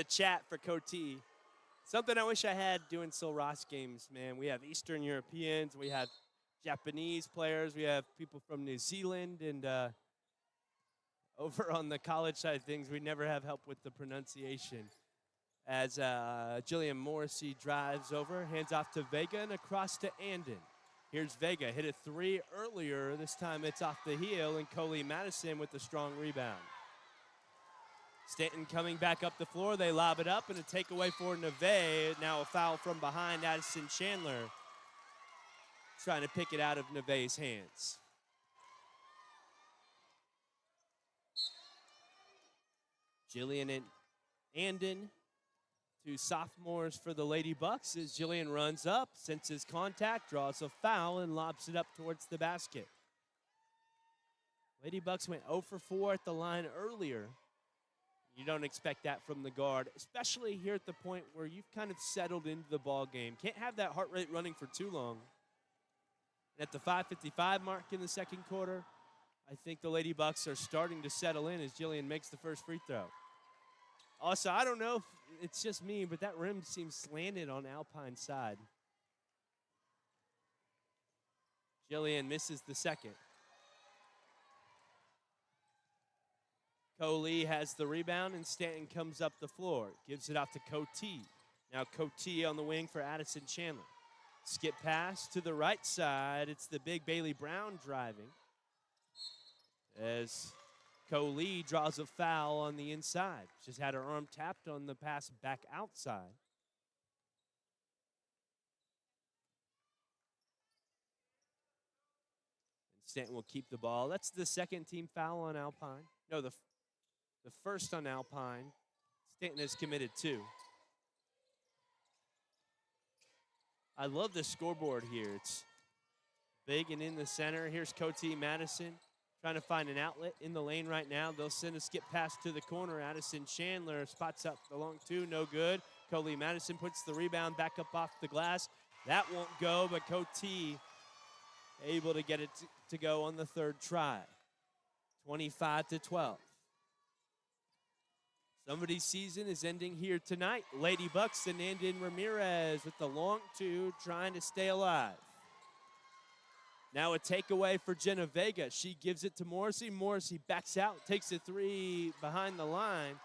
chat for Cote. Something I wish I had doing Sil Ross games, man. We have Eastern Europeans, we have Japanese players, we have people from New Zealand, and over on the college side of things, we never have help with the pronunciation. As Jillian Morrissey drives over, hands off to Vega and across to Andon. Here's Vega, hit a 3 earlier. This time it's off the heel, and Coley Madison with the strong rebound. Stanton coming back up the floor. They lob it up, and a takeaway for Neve. Now a foul from behind Addison Chandler, trying to pick it out of Neve's hands. Jillian and Andon, 2 sophomores for the Lady Bucks, as Jillian runs up, senses contact, draws a foul, and lobs it up towards the basket. Lady Bucks went 0 for 4 at the line earlier. You don't expect that from the guard, especially here at the point where you've kind of settled into the ball game. Can't have that heart rate running for too long. And at the 5:55 mark in the second quarter, I think the Lady Bucks are starting to settle in as Jillian makes the first free throw. Also, I don't know if it's just me, but that rim seems slanted on Alpine's side. Jillian misses the second. Coley has the rebound, and Stanton comes up the floor. Gives it off to Cote. Now Cote on the wing for Addison Chandler. Skip pass to the right side. It's the big Bailey Brown driving. As Coley draws a foul on the inside. She's had her arm tapped on the pass back outside. And Stanton will keep the ball. That's the second team foul on Alpine. No, the first on Alpine. Stanton has committed 2. I love the scoreboard here. It's big and in the center. Here's Coty Madison trying to find an outlet in the lane right now. They'll send a skip pass to the corner. Addison Chandler spots up the long 2, no good. Coley Madison puts the rebound back up off the glass. That won't go, but Coty able to get it to go on the third try. 25-12. Somebody's season is ending here tonight. Lady Bucks and Andin Ramirez with the long 2 trying to stay alive. Now a takeaway for Jenna Vega. She gives it to Morrissey. Morrissey backs out, takes a 3 behind the line.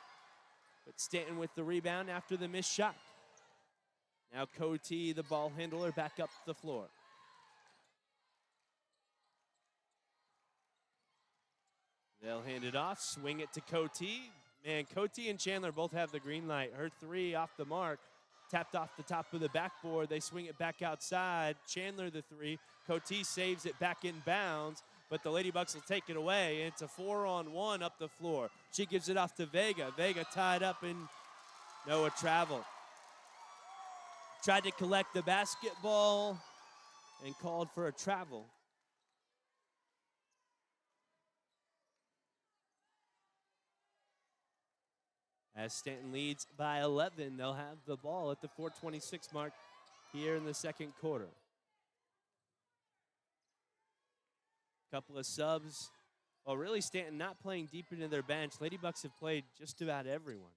But Stanton with the rebound after the missed shot. Now Coty, the ball handler, back up the floor. They'll hand it off, swing it to Coty. Man, Coty and Chandler both have the green light. Her 3 off the mark, tapped off the top of the backboard. They swing it back outside. Chandler the 3. Coty saves it back in bounds, but the Lady Bucks will take it away. And it's a 4-on-1 up the floor. She gives it off to Vega. Vega tied up and Noah traveled. Tried to collect the basketball and called for a travel. As Stanton leads by 11, they'll have the ball at the 4:26 mark here in the second quarter. Couple of subs. Well, really, Stanton not playing deep into their bench. Lady Bucks have played just about everyone.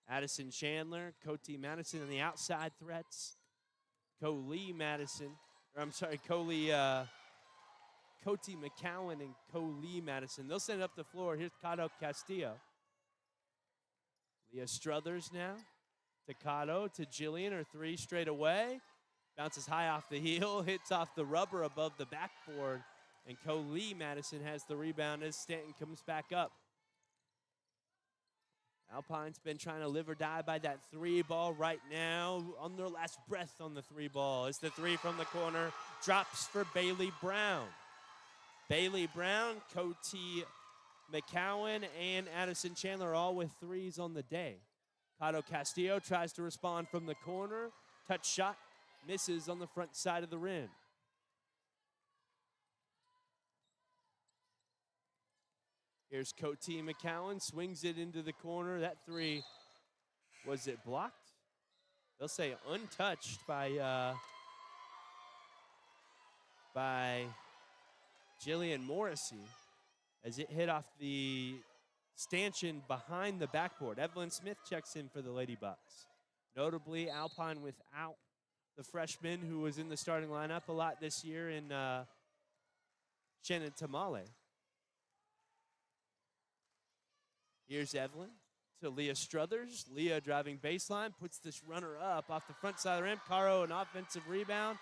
Addison Chandler, Coty Madison on the outside threats. Coty McCowan and Colee Madison. They'll send it up the floor. Here's Cado Castillo. Leah Struthers now. To Cado, to Jillian, her 3 straight away. Bounces high off the heel, hits off the rubber above the backboard. And Colee Madison has the rebound as Stanton comes back up. Alpine's been trying to live or die by that 3 ball right now. On their last breath on the 3 ball. It's the 3 from the corner. Drops for Bailey Brown. Bailey Brown, Coty McCowan, and Addison Chandler all with 3s on the day. Cado Castillo tries to respond from the corner. Touch shot, misses on the front side of the rim. Here's Coty McCowan, swings it into the corner. That 3, was it blocked? They'll say untouched by Jillian Morrissey as it hit off the stanchion behind the backboard. Evelyn Smith checks in for the Lady Bucks. Notably, Alpine without the freshman who was in the starting lineup a lot this year in Shannon Tamale. Here's Evelyn to Leah Struthers. Leah driving baseline, puts this runner up off the front side of the rim. Caro, an offensive rebound.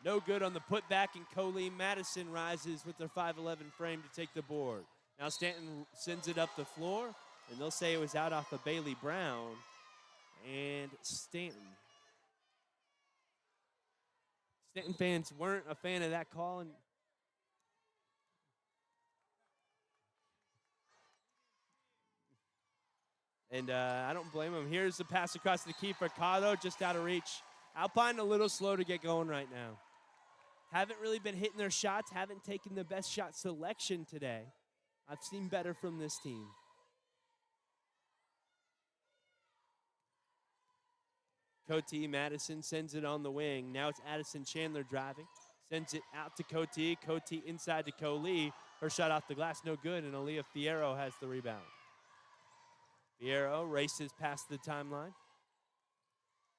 No good on the putback, and Colee Madison rises with their 5'11 frame to take the board. Now Stanton sends it up the floor, and they'll say it was out off of Bailey Brown. And Stanton fans weren't a fan of that call, and I don't blame him. Here's the pass across the key for Cado, just out of reach. Alpine a little slow to get going right now. Haven't really been hitting their shots, haven't taken the best shot selection today. I've seen better from this team. Coty Madison sends it on the wing. Now it's Addison Chandler driving. Sends it out to Coty. Coty inside to Colee. Her shot off the glass, no good, and Aaliyah Fierro has the rebound. Fierro races past the timeline.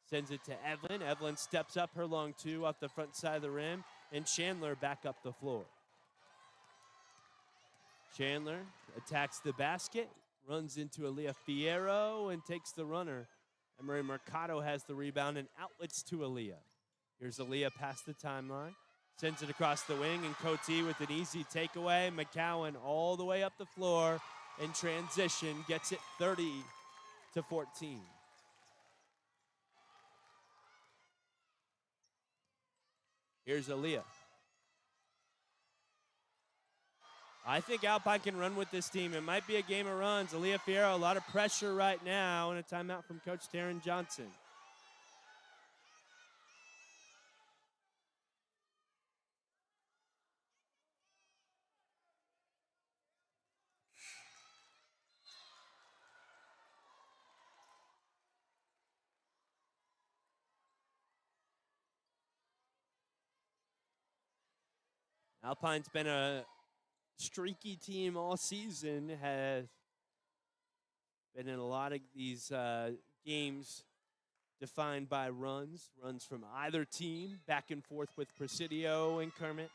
Sends it to Evelyn. Evelyn steps up her long 2 off the front side of the rim, and Chandler back up the floor. Chandler attacks the basket, runs into Aaliyah Fierro, and takes the runner Emery Mercado has the rebound and outlets to Aaliyah. Here's Aaliyah past the timeline. Sends it across the wing, and Cote with an easy takeaway. McCowan all the way up the floor in transition, gets it 30-14. Here's Aaliyah. I think Alpine can run with this team. It might be a game of runs. Aaliyah Fierro, a lot of pressure right now, and a timeout from Coach Taryn Johnson. Alpine's been a streaky team all season, has been in a lot of these games defined by runs from either team, back and forth with Presidio and Kermit.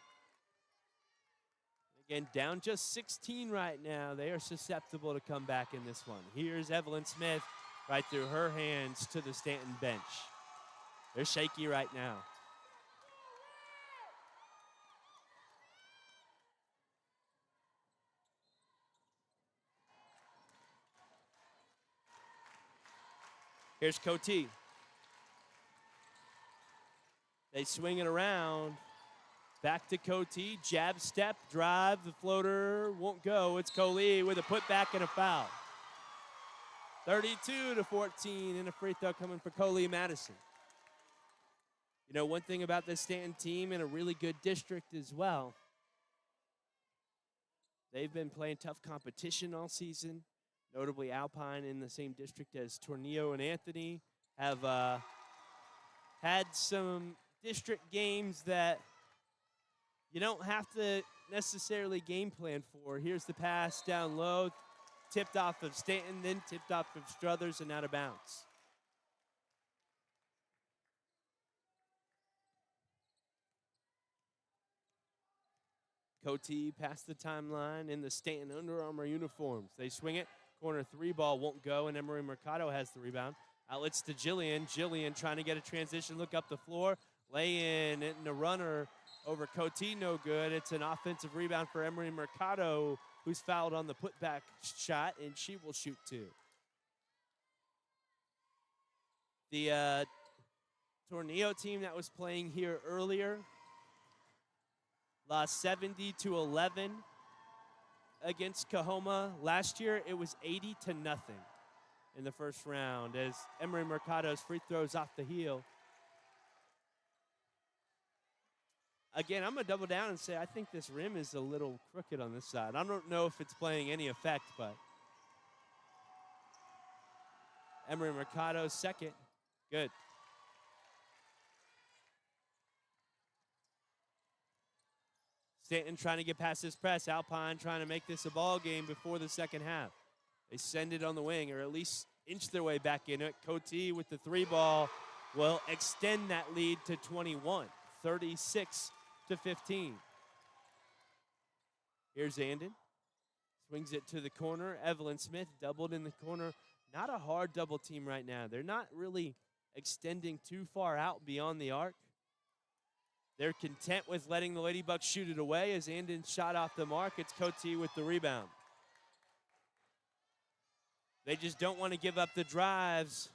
Again, down just 16 right now. They are susceptible to come back in this one. Here's Evelyn Smith right through her hands to the Stanton bench. They're shaky right now. Here's Cote. They swing it around. Back to Cote. Jab step, drive. The floater won't go. It's Coley with a putback and a foul. 32-14, and a free throw coming for Coley Madison. You know, one thing about this Stanton team, in a really good district as well, they've been playing tough competition all season. Notably, Alpine in the same district as Tornillo and Anthony have had some district games that you don't have to necessarily game plan for. Here's the pass down low, tipped off of Stanton, then tipped off of Struthers and out of bounds. Cote past the timeline in the Stanton Under Armour uniforms. They swing it. Corner three ball won't go, and Emery Mercado has the rebound. Outlets to Jillian. Jillian trying to get a transition, look up the floor, lay in, and a runner over Cote, no good. It's an offensive rebound for Emery Mercado, who's fouled on the putback shot, and she will shoot two. The Tornillo team that was playing here earlier lost 70-11 against Cahoma. Last year, it was 80-0 in the first round as Emery Mercado's free throws off the heel. Again, I'm going to double down and say I think this rim is a little crooked on this side. I don't know if it's playing any effect, but Emery Mercado's second. Good. Stanton trying to get past this press. Alpine trying to make this a ball game before the second half. They send it on the wing, or at least inch their way back in it. Cote with the three ball will extend that lead to 21, 36-15. Here's Andon. Swings it to the corner. Evelyn Smith doubled in the corner. Not a hard double team right now. They're not really extending too far out beyond the arc. They're content with letting the Ladybucks shoot it away as Andon shot off the mark. It's Cote with the rebound. They just don't want to give up the drives,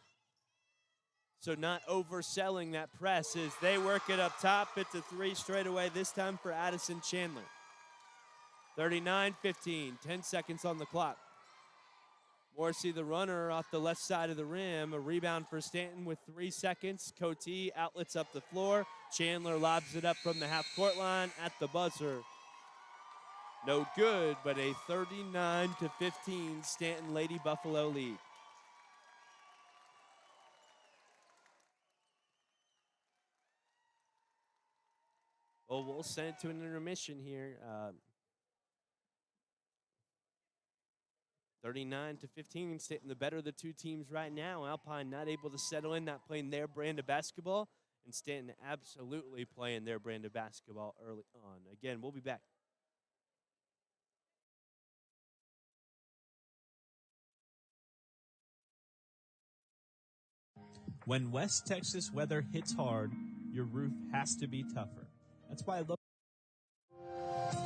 so not overselling that press as they work it up top. It's a three straight away, this time for Addison Chandler. 39-15, 10 seconds on the clock. Morrissey, the runner, off the left side of the rim. A rebound for Stanton with 3 seconds. Cote outlets up the floor. Chandler lobs it up from the half-court line at the buzzer. No good, but a 39-15 Stanton Lady Buffalo lead. Well, we'll send it to an intermission here. 39-15, Stanton the better of the two teams right now. Alpine not able to settle in, not playing their brand of basketball, and Stanton absolutely playing their brand of basketball early on. Again, we'll be back. When West Texas weather hits hard, your roof has to be tougher. That's why I love.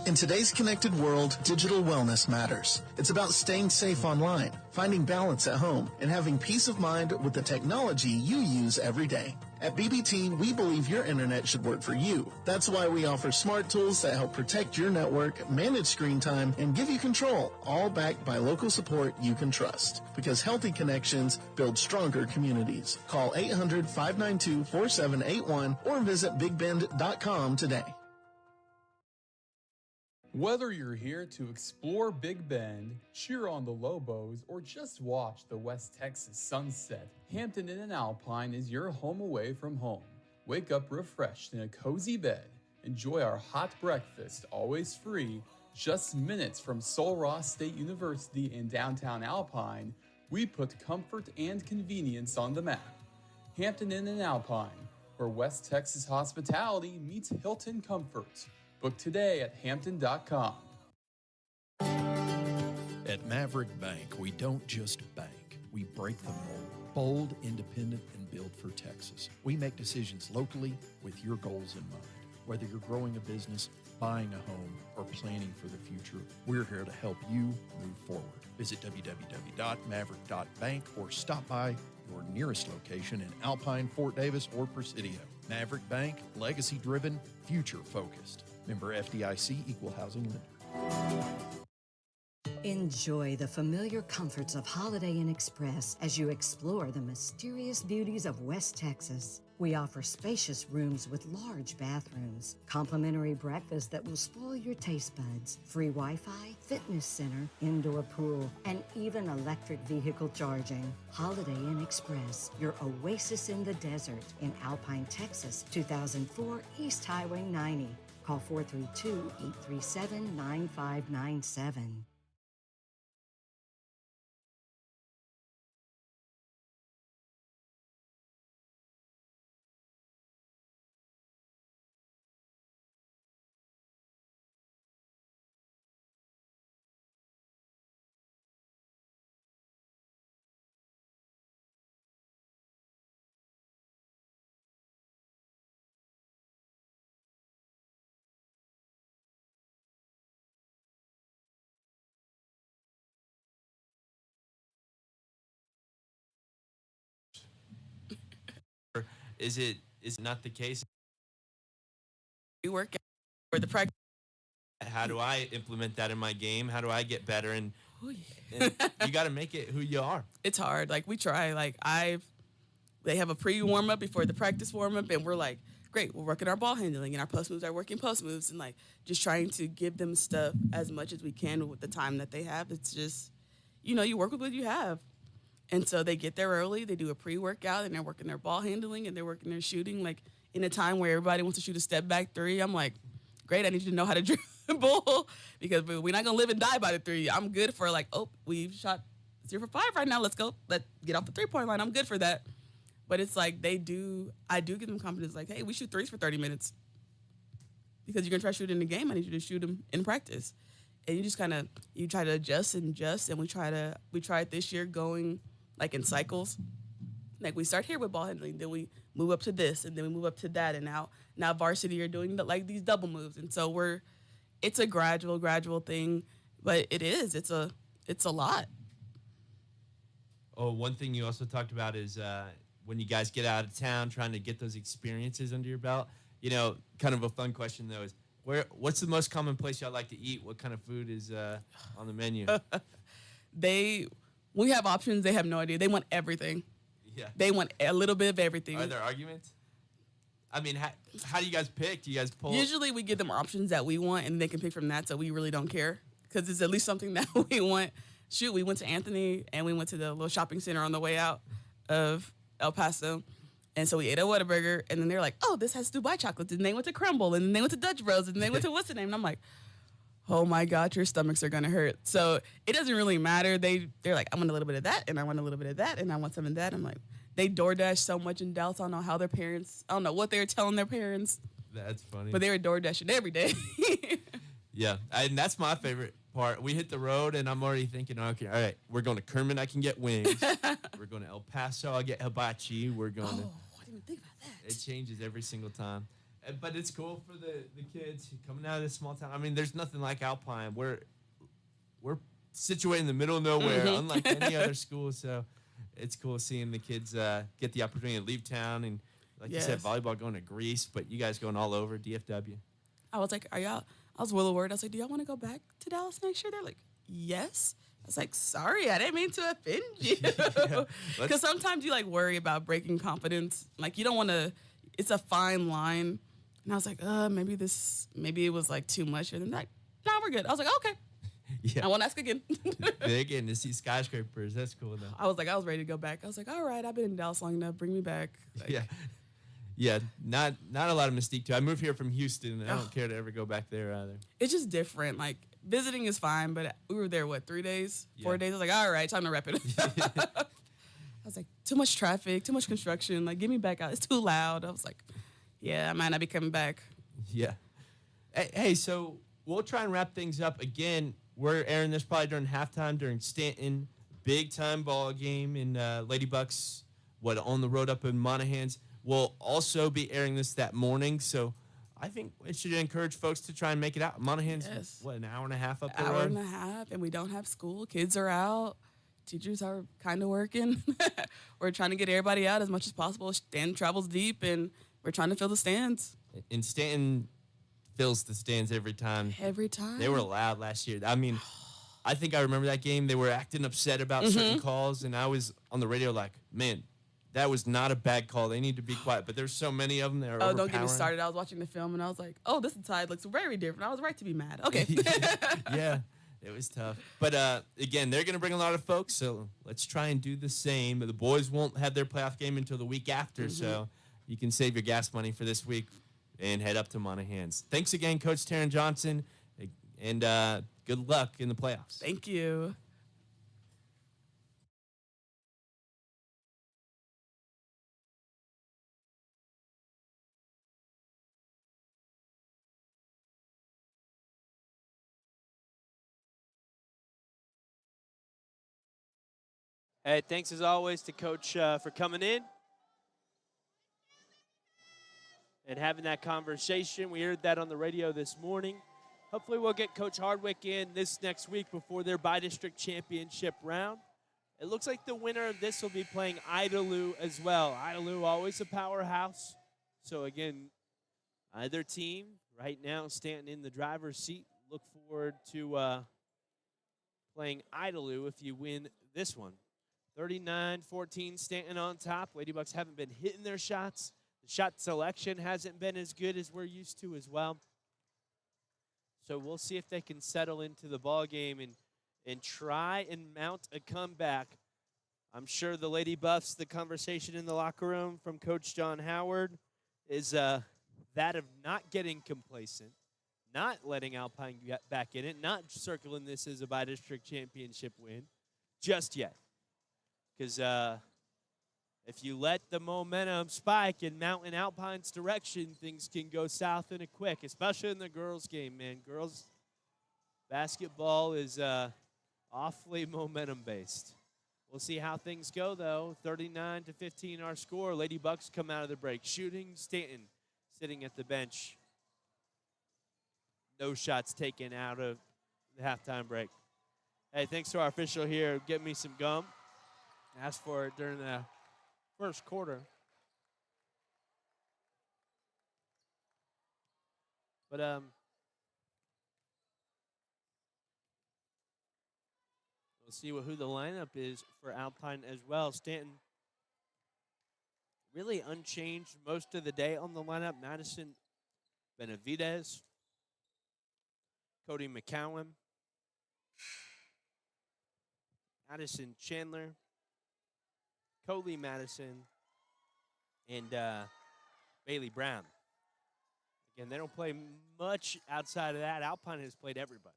In today's connected world, digital wellness matters. It's about staying safe online, finding balance at home, and having peace of mind with the technology you use every day. At BBT, we believe your internet should work for you. That's why we offer smart tools that help protect your network, manage screen time, and give you control, all backed by local support you can trust. Because healthy connections build stronger communities. Call 800-592-4781 or visit bigbend.com today. Whether you're here to explore Big Bend, cheer on the Lobos, or just watch the West Texas sunset, Hampton Inn & Alpine is your home away from home. Wake up refreshed in a cozy bed. Enjoy our hot breakfast, always free. Just minutes from Sul Ross State University in downtown Alpine, we put comfort and convenience on the map. Hampton Inn & Alpine, where West Texas hospitality meets Hilton comfort. Book today at hampton.com. At Maverick Bank, we don't just bank, we break the mold. Bold, independent, and built for Texas. We make decisions locally with your goals in mind. Whether you're growing a business, buying a home, or planning for the future, we're here to help you move forward. Visit www.maverick.bank or stop by your nearest location in Alpine, Fort Davis, or Presidio. Maverick Bank, legacy-driven, future-focused. Member FDIC, Equal Housing Lender. Enjoy the familiar comforts of Holiday Inn Express as you explore the mysterious beauties of West Texas. We offer spacious rooms with large bathrooms, complimentary breakfast that will spoil your taste buds, free Wi-Fi, fitness center, indoor pool, and even electric vehicle charging. Holiday Inn Express, your oasis in the desert in Alpine, Texas, 2004 East Highway 90. Call 432-837-9597. Is it not the case? We work out for the practice. How do I implement that in my game? How do I get better? And you got to make it who you are. It's hard. Like we try. They have a pre-warm up before the practice warm up, and we're like, great, we're working our ball handling, and our post moves are working post moves, and like just trying to give them stuff as much as we can with the time that they have. It's just, you work with what you have. And so they get there early, they do a pre-workout, and they're working their ball handling, and they're working their shooting. Like, in a time where everybody wants to shoot a step-back three, I'm like, great, I need you to know how to dribble because we're not going to live and die by the three. I'm good for, we've shot 0 for 5 right now. Let's go. Let's get off the three-point line. I'm good for that. But it's like I do give them confidence, like, hey, we shoot threes for 30 minutes because you're going to try to shoot in the game. I need you to shoot them in practice. And you just you try to adjust, and we tried this year going – like in cycles. Like we start here with ball handling, then we move up to this, and then we move up to that, and now varsity are doing these double moves. And so it's a gradual thing, but it's a lot. Oh, one thing you also talked about is when you guys get out of town, trying to get those experiences under your belt. Kind of a fun question though is what's the most common place y'all like to eat? What kind of food is on the menu? We have options. They have no idea. They want everything. Yeah. They want a little bit of everything. Are there arguments? I mean, how do you guys pick? Do you guys pull? Usually we give them options that we want, and they can pick from that, so we really don't care because it's at least something that we want. Shoot, we went to Anthony, and we went to the little shopping center on the way out of El Paso, and so we ate a Whataburger, and then they're like, oh, this has Dubai chocolates, and they went to Crumble, and then they went to Dutch Bros, and they went to what's the name? And I'm like, oh my God, your stomachs are gonna hurt. So it doesn't really matter. They're like, I want a little bit of that, and I want a little bit of that, and I want some of that. I'm like, they DoorDash so much in Dallas. I don't know how their parents, I don't know what they were telling their parents. That's funny. But they were DoorDashing every day. Yeah, and that's my favorite. part. We hit the road, and I'm already thinking, okay, all right, we're going to Kermit. I can get wings. We're going to El Paso. I'll get hibachi. We're going to. I didn't even think about that. It changes every single time. But it's cool for the kids coming out of this small town. I mean, there's nothing like Alpine. We're situated in the middle of nowhere, unlike any other school. So it's cool seeing the kids get the opportunity to leave town. And like you said, volleyball going to Greece, but you guys going all over, DFW. I was like, I was a little worried. I was like, do y'all want to go back to Dallas next year? They're like, yes. I was like, sorry, I didn't mean to offend you. Because sometimes you like worry about breaking confidence. Like you don't want to, it's a fine line. And I was like, maybe it was like too much. And then like, no, we're good. I was like, okay. Yeah. I won't ask again. They're getting to see skyscrapers. That's cool though. I was ready to go back. I was like, all right, I've been in Dallas long enough. Bring me back. Like, yeah. Not a lot of mystique too. I moved here from Houston, and I don't care to ever go back there either. It's just different. Like visiting is fine, but we were there 3 days, 4 days. I was like, all right, time to wrap it up. I was like, too much traffic, too much construction. Like, get me back out. It's too loud. I was like, yeah, I might not be coming back. Yeah. Hey, so we'll try and wrap things up again. We're airing this probably during halftime during Stanton, big time ball game in Lady Bucks. On the road up in Monahans. We'll also be airing this that morning, so I think it should encourage folks to try and make it out. Monahans, an hour and a half up the road? Hour and a half, and we don't have school. Kids are out. Teachers are kind of working. We're trying to get everybody out as much as possible. Stanton travels deep, and we're trying to fill the stands. And Stanton fills the stands every time. Every time. They were loud last year. I mean, I think I remember that game. They were acting upset about certain calls, and I was on the radio like, man, that was not a bad call. They need to be quiet. But there's so many of them that are overpowering. Don't get me started. I was watching the film, and I was like, oh, this side looks very different. I was right to be mad. Okay. Yeah, it was tough. But, again, they're going to bring a lot of folks, so let's try and do the same. The boys won't have their playoff game until the week after, so you can save your gas money for this week and head up to Monahans. Thanks again, Coach Taryn Johnson, and good luck in the playoffs. Thank you. Hey, thanks as always to Coach for coming in and having that conversation. We heard that on the radio this morning. Hopefully we'll get Coach Hardwick in this next week before their bi-district championship round. It looks like the winner of this will be playing Idalou as well. Idalou, always a powerhouse. So, again, either team right now Stanton in the driver's seat. Look forward to playing Idalou if you win this one. 39-14, Stanton on top. Lady Bucks haven't been hitting their shots. The shot selection hasn't been as good as we're used to as well. So we'll see if they can settle into the ball game and try and mount a comeback. I'm sure the Lady Buffs, the conversation in the locker room from Coach John Howard is that of not getting complacent, not letting Alpine get back in it, not circling this as a bi-district championship win just yet. Because if you let the momentum spike and mount in Alpine's direction, things can go south in a quick, especially in the girls' game, man. Girls basketball is awfully momentum-based. We'll see how things go, though. 39-15 our score. Lady Bucks come out of the break. Shooting, Stanton sitting at the bench. No shots taken out of the halftime break. Hey, thanks to our official here. Get me some gum. Asked for it during the first quarter. But we'll see who the lineup is for Alpine as well. Stanton really unchanged most of the day on the lineup. Madison Benavidez, Cody McCowan, Addison Chandler, Coley Madison, and Bailey Brown. Again, they don't play much outside of that. Alpine has played everybody.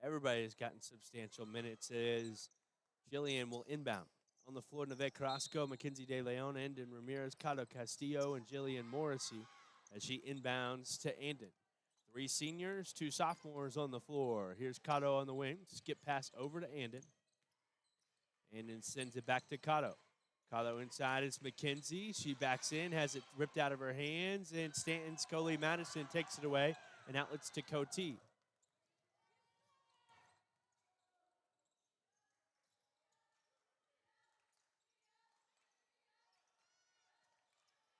Everybody has gotten substantial minutes as Jillian will inbound. On the floor, Neve Carrasco, Mackenzie De Leon, Andon Ramirez, Cato Castillo, and Jillian Morrissey as she inbounds to Andon. 3 seniors, 2 sophomores on the floor. Here's Kato on the wing. Skip pass over to Andon. Andon sends it back to Kato. Kato inside is McKenzie. She backs in, has it ripped out of her hands, and Stanton's Coley Madison takes it away, and outlets to Cote.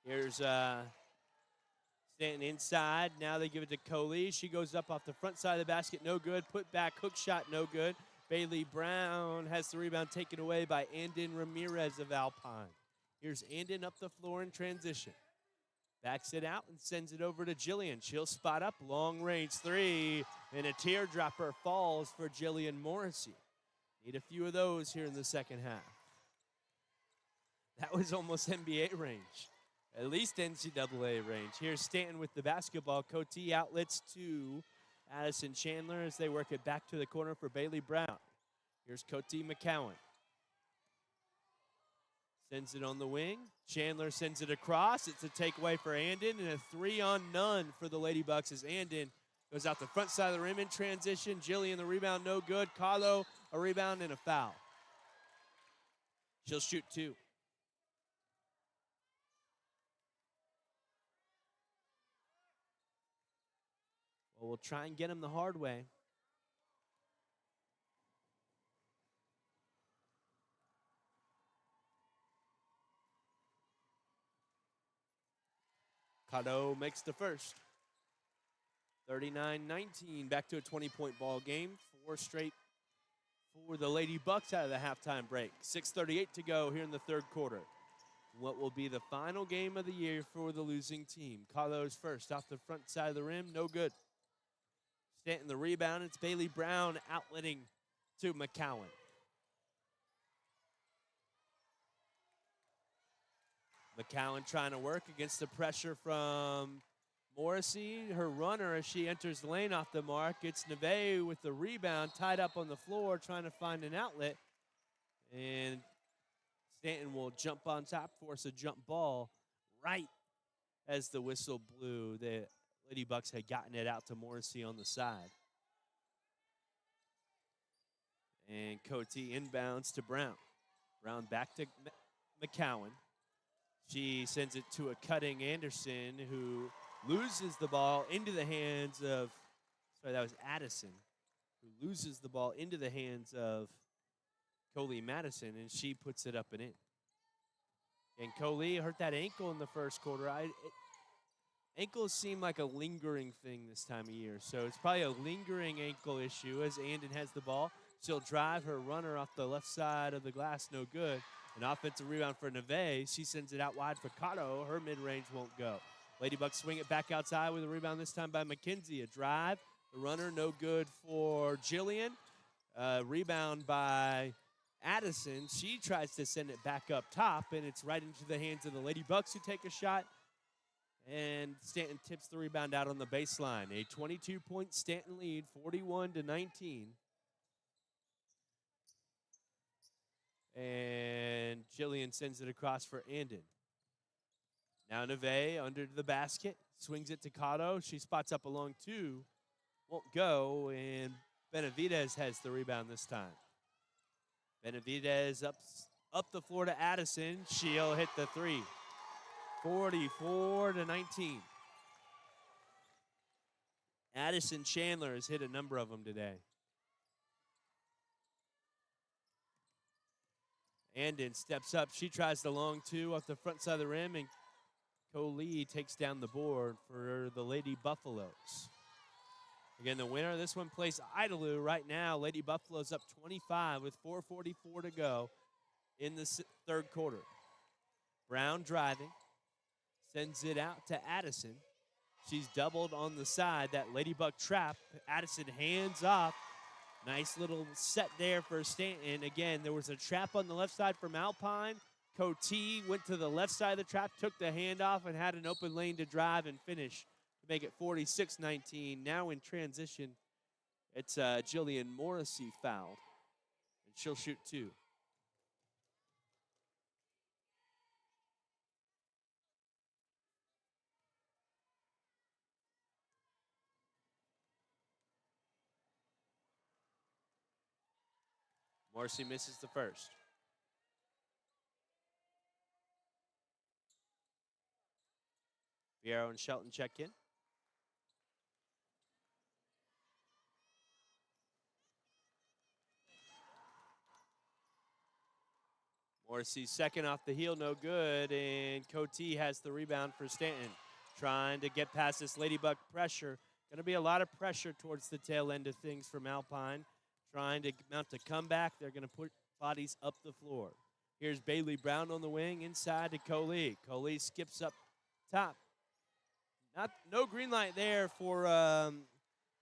Here's Stanton inside. Now they give it to Coley. She goes up off the front side of the basket. No good. Put back. Hook shot. No good. Bailey Brown has the rebound taken away by Andon Ramirez of Alpine. Here's Andon up the floor in transition. Backs it out and sends it over to Jillian. She'll spot up. Long range 3. And a teardropper falls for Jillian Morrissey. Need a few of those here in the second half. That was almost NBA range. At least NCAA range. Here's Stanton with the basketball. Cote outlets to Addison Chandler as they work it back to the corner for Bailey Brown. Here's Cote McCowan. Sends it on the wing. Chandler sends it across. It's a takeaway for Andon and a 3-on-none for the Lady Bucks as Andon goes out the front side of the rim in transition. Jillian the rebound, no good. Carlo a rebound and a foul. She'll shoot 2. Well, we'll try and get him the hard way. Cato makes the first. 39-19, back to a 20-point ball game. 4 straight for the Lady Bucks out of the halftime break. 6:38 to go here in the third quarter. What will be the final game of the year for the losing team. Cato's first off the front side of the rim, no good. Stanton the rebound. It's Bailey Brown outletting to McCowan. McCowan trying to work against the pressure from Morrissey. Her runner as she enters the lane off the mark. It's Neve with the rebound, tied up on the floor, trying to find an outlet. And Stanton will jump on top, force a jump ball right as the whistle blew. The Lady Bucks had gotten it out to Morrissey on the side. And Cote inbounds to Brown. Brown back to McCowan. She sends it to a cutting Anderson who loses the ball into the hands of, sorry, that was Addison, who loses the ball into the hands of Coley Madison, and she puts it up and in. And Coley hurt that ankle in the first quarter. Ankles seem like a lingering thing this time of year, so it's probably a lingering ankle issue as Andon has the ball. She'll drive her runner off the left side of the glass, no good. An offensive rebound for Neve. She sends it out wide for Cato. Her mid-range won't go. Lady Bucks swing it back outside with a rebound this time by McKenzie. A drive, the runner, no good for Jillian. Rebound by Addison. She tries to send it back up top, and it's right into the hands of the Lady Bucks who take a shot. And Stanton tips the rebound out on the baseline. A 22-point Stanton lead, 41-19. And Jillian sends it across for Andon. Now Neve under the basket, swings it to Cato. She spots up along 2, won't go, and Benavidez has the rebound this time. Benavidez up the floor to Addison. She'll hit the 3. 44-19. Addison Chandler has hit a number of them today. Andon steps up. She tries the long 2 off the front side of the rim, and Coley takes down the board for the Lady Buffaloes. Again, the winner of this one plays Idalou right now. Lady Buffaloes up 25 with 4:44 to go in the third quarter. Brown driving. Sends it out to Addison. She's doubled on the side. That Ladybug trap. Addison hands off. Nice little set there for Stanton. Again, there was a trap on the left side from Alpine. Cote went to the left side of the trap, took the handoff, and had an open lane to drive and finish to make it 46-19. Now in transition, it's Jillian Morrissey fouled, and she'll shoot 2. Morrissey misses the first. Fierro and Shelton check in. Morrissey's second off the heel, no good, and Coty has the rebound for Stanton. Trying to get past this Ladybug pressure. Going to be a lot of pressure towards the tail end of things from Alpine. Trying to mount a comeback. They're going to put bodies up the floor. Here's Bailey Brown on the wing, inside to Coley. Coley skips up top. No green light there for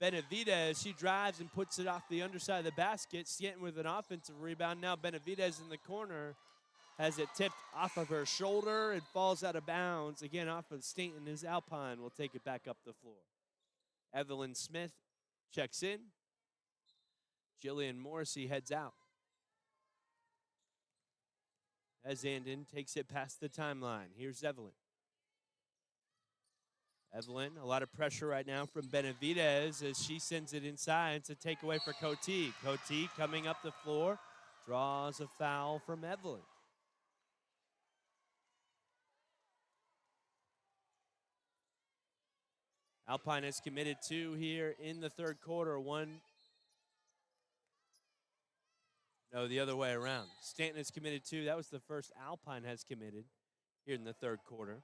Benavidez. She drives and puts it off the underside of the basket. Stanton with an offensive rebound. Now Benavidez in the corner has it tipped off of her shoulder and falls out of bounds. Again, off of Stanton as Alpine will take it back up the floor. Evelyn Smith checks in. Jillian Morrissey heads out. As Andon takes it past the timeline. Here's Evelyn. Evelyn, a lot of pressure right now from Benavidez as she sends it inside. It's a takeaway for Coty. Coty coming up the floor, draws a foul from Evelyn. Alpine has committed 2 here in the third quarter. No, the other way around. Stanton has committed 2. That was the first Alpine has committed here in the third quarter.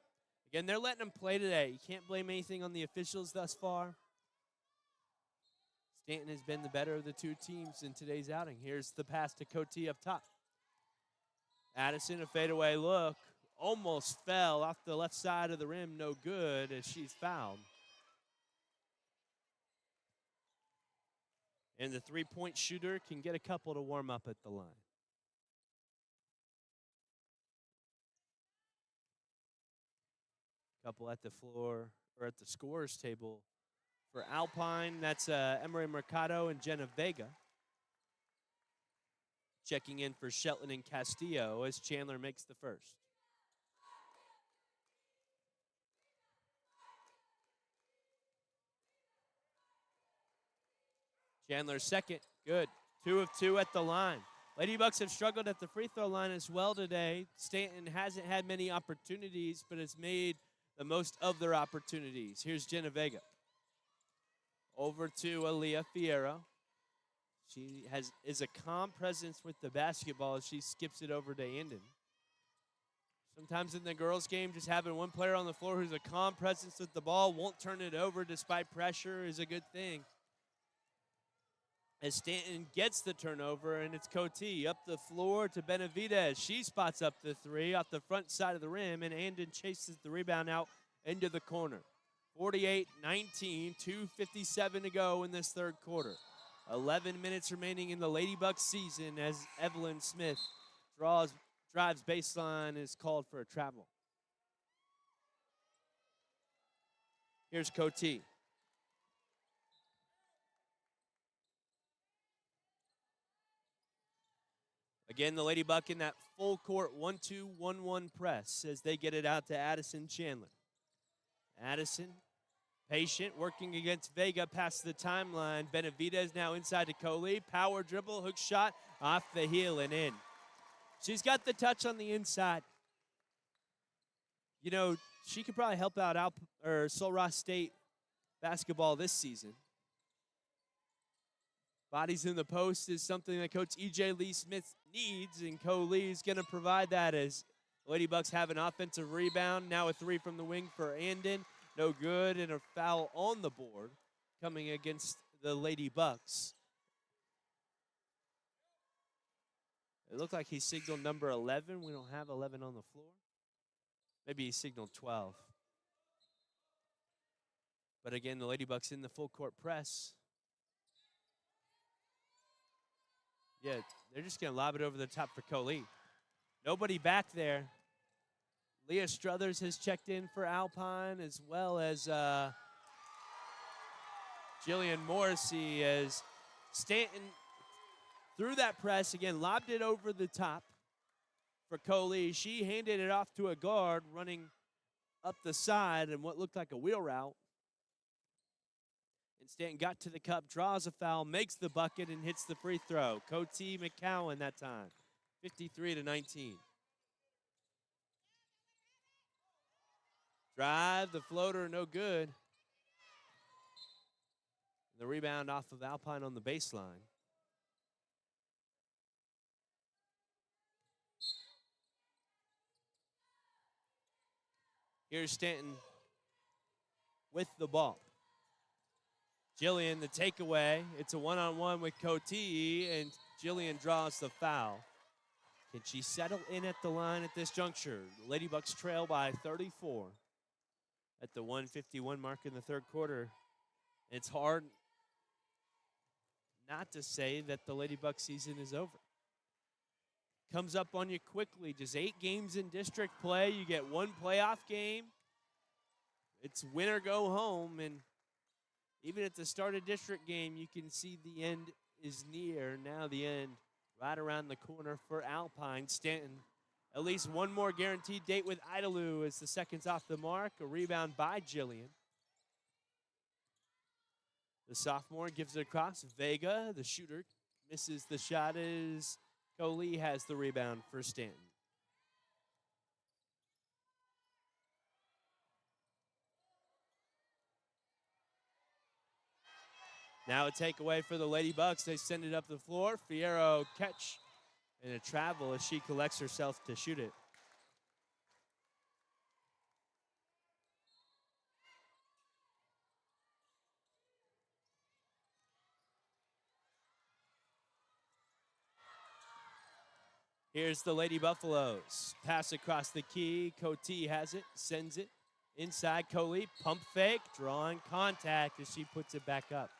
Again, they're letting them play today. You can't blame anything on the officials thus far. Stanton has been the better of the 2 teams in today's outing. Here's the pass to Coty up top. Addison, a fadeaway look. Almost fell off the left side of the rim. No good as she's fouled. And the three-point shooter can get a couple to warm up at the line. Couple at the floor, or at the scorer's table for Alpine. That's Emery Mercado and Jenna Vega. Checking in for Shelton and Castillo as Chandler makes the first. Chandler's second, good. 2 of 2 at the line. Lady Bucks have struggled at the free throw line as well today. Stanton hasn't had many opportunities, but has made the most of their opportunities. Here's Jenna Vega. Over to Aaliyah Fierro. She is a calm presence with the basketball as she skips it over to Andon. Sometimes in the girls' game, just having one player on the floor who's a calm presence with the ball, won't turn it over despite pressure is a good thing. As Stanton gets the turnover, and it's Coty up the floor to Benavidez. She spots up the 3 off the front side of the rim, and Andon chases the rebound out into the corner. 48-19, 2:57 to go in this third quarter. 11 minutes remaining in the Lady Bucks season as Evelyn Smith drives baseline, is called for a travel. Here's Coty. Again, the Lady Buck in that full court 1-2-1-1 press as they get it out to Addison Chandler. Addison, patient, working against Vega past the timeline. Benavidez now inside to Coley. Power dribble, hook shot, off the heel and in. She's got the touch on the inside. You know, she could probably help out Sul Ross State basketball this season. Bodies in the post is something that Coach E.J. Lee Smith needs, and Coley is going to provide that as the Lady Bucks have an offensive rebound. Now a 3 from the wing for Andon. No good, and a foul on the board coming against the Lady Bucks. It looked like he signaled number 11. We don't have 11 on the floor. Maybe he signaled 12. But again, the Lady Bucks in the full court press. Yeah, they're just going to lob it over the top for Coley. Nobody back there. Leah Struthers has checked in for Alpine, as well as Jillian Morrissey, as Stanton threw that press. Again, lobbed it over the top for Coley. She handed it off to a guard running up the side in what looked like a wheel route. And Stanton got to the cup, draws a foul, makes the bucket, and hits the free throw. Coty McCowan that time, 53-19. Drive, the floater, no good. The rebound off of Alpine on the baseline. Here's Stanton with the ball. Jillian, the takeaway. It's a one-on-one with Coty, and Jillian draws the foul. Can she settle in at the line at this juncture? The Lady Bucks trail by 34 at the 1:51 mark in the third quarter. It's hard not to say that the Lady Bucks season is over. Comes up on you quickly. Just 8 games in district play. You get 1 playoff game. It's win or go home, and even at the start of district game, you can see the end is near. Now the end right around the corner for Alpine. Stanton, at least one more guaranteed date with Idalou as the seconds off the mark. A rebound by Jillian. The sophomore gives it across. Vega, the shooter, misses the shot as Coley has the rebound for Stanton. Now a takeaway for the Lady Bucks. They send it up the floor. Fierro catch and a travel as she collects herself to shoot it. Here's the Lady Buffaloes. Pass across the key. Coty has it, sends it inside. Coley, pump fake, drawing contact as she puts it back up.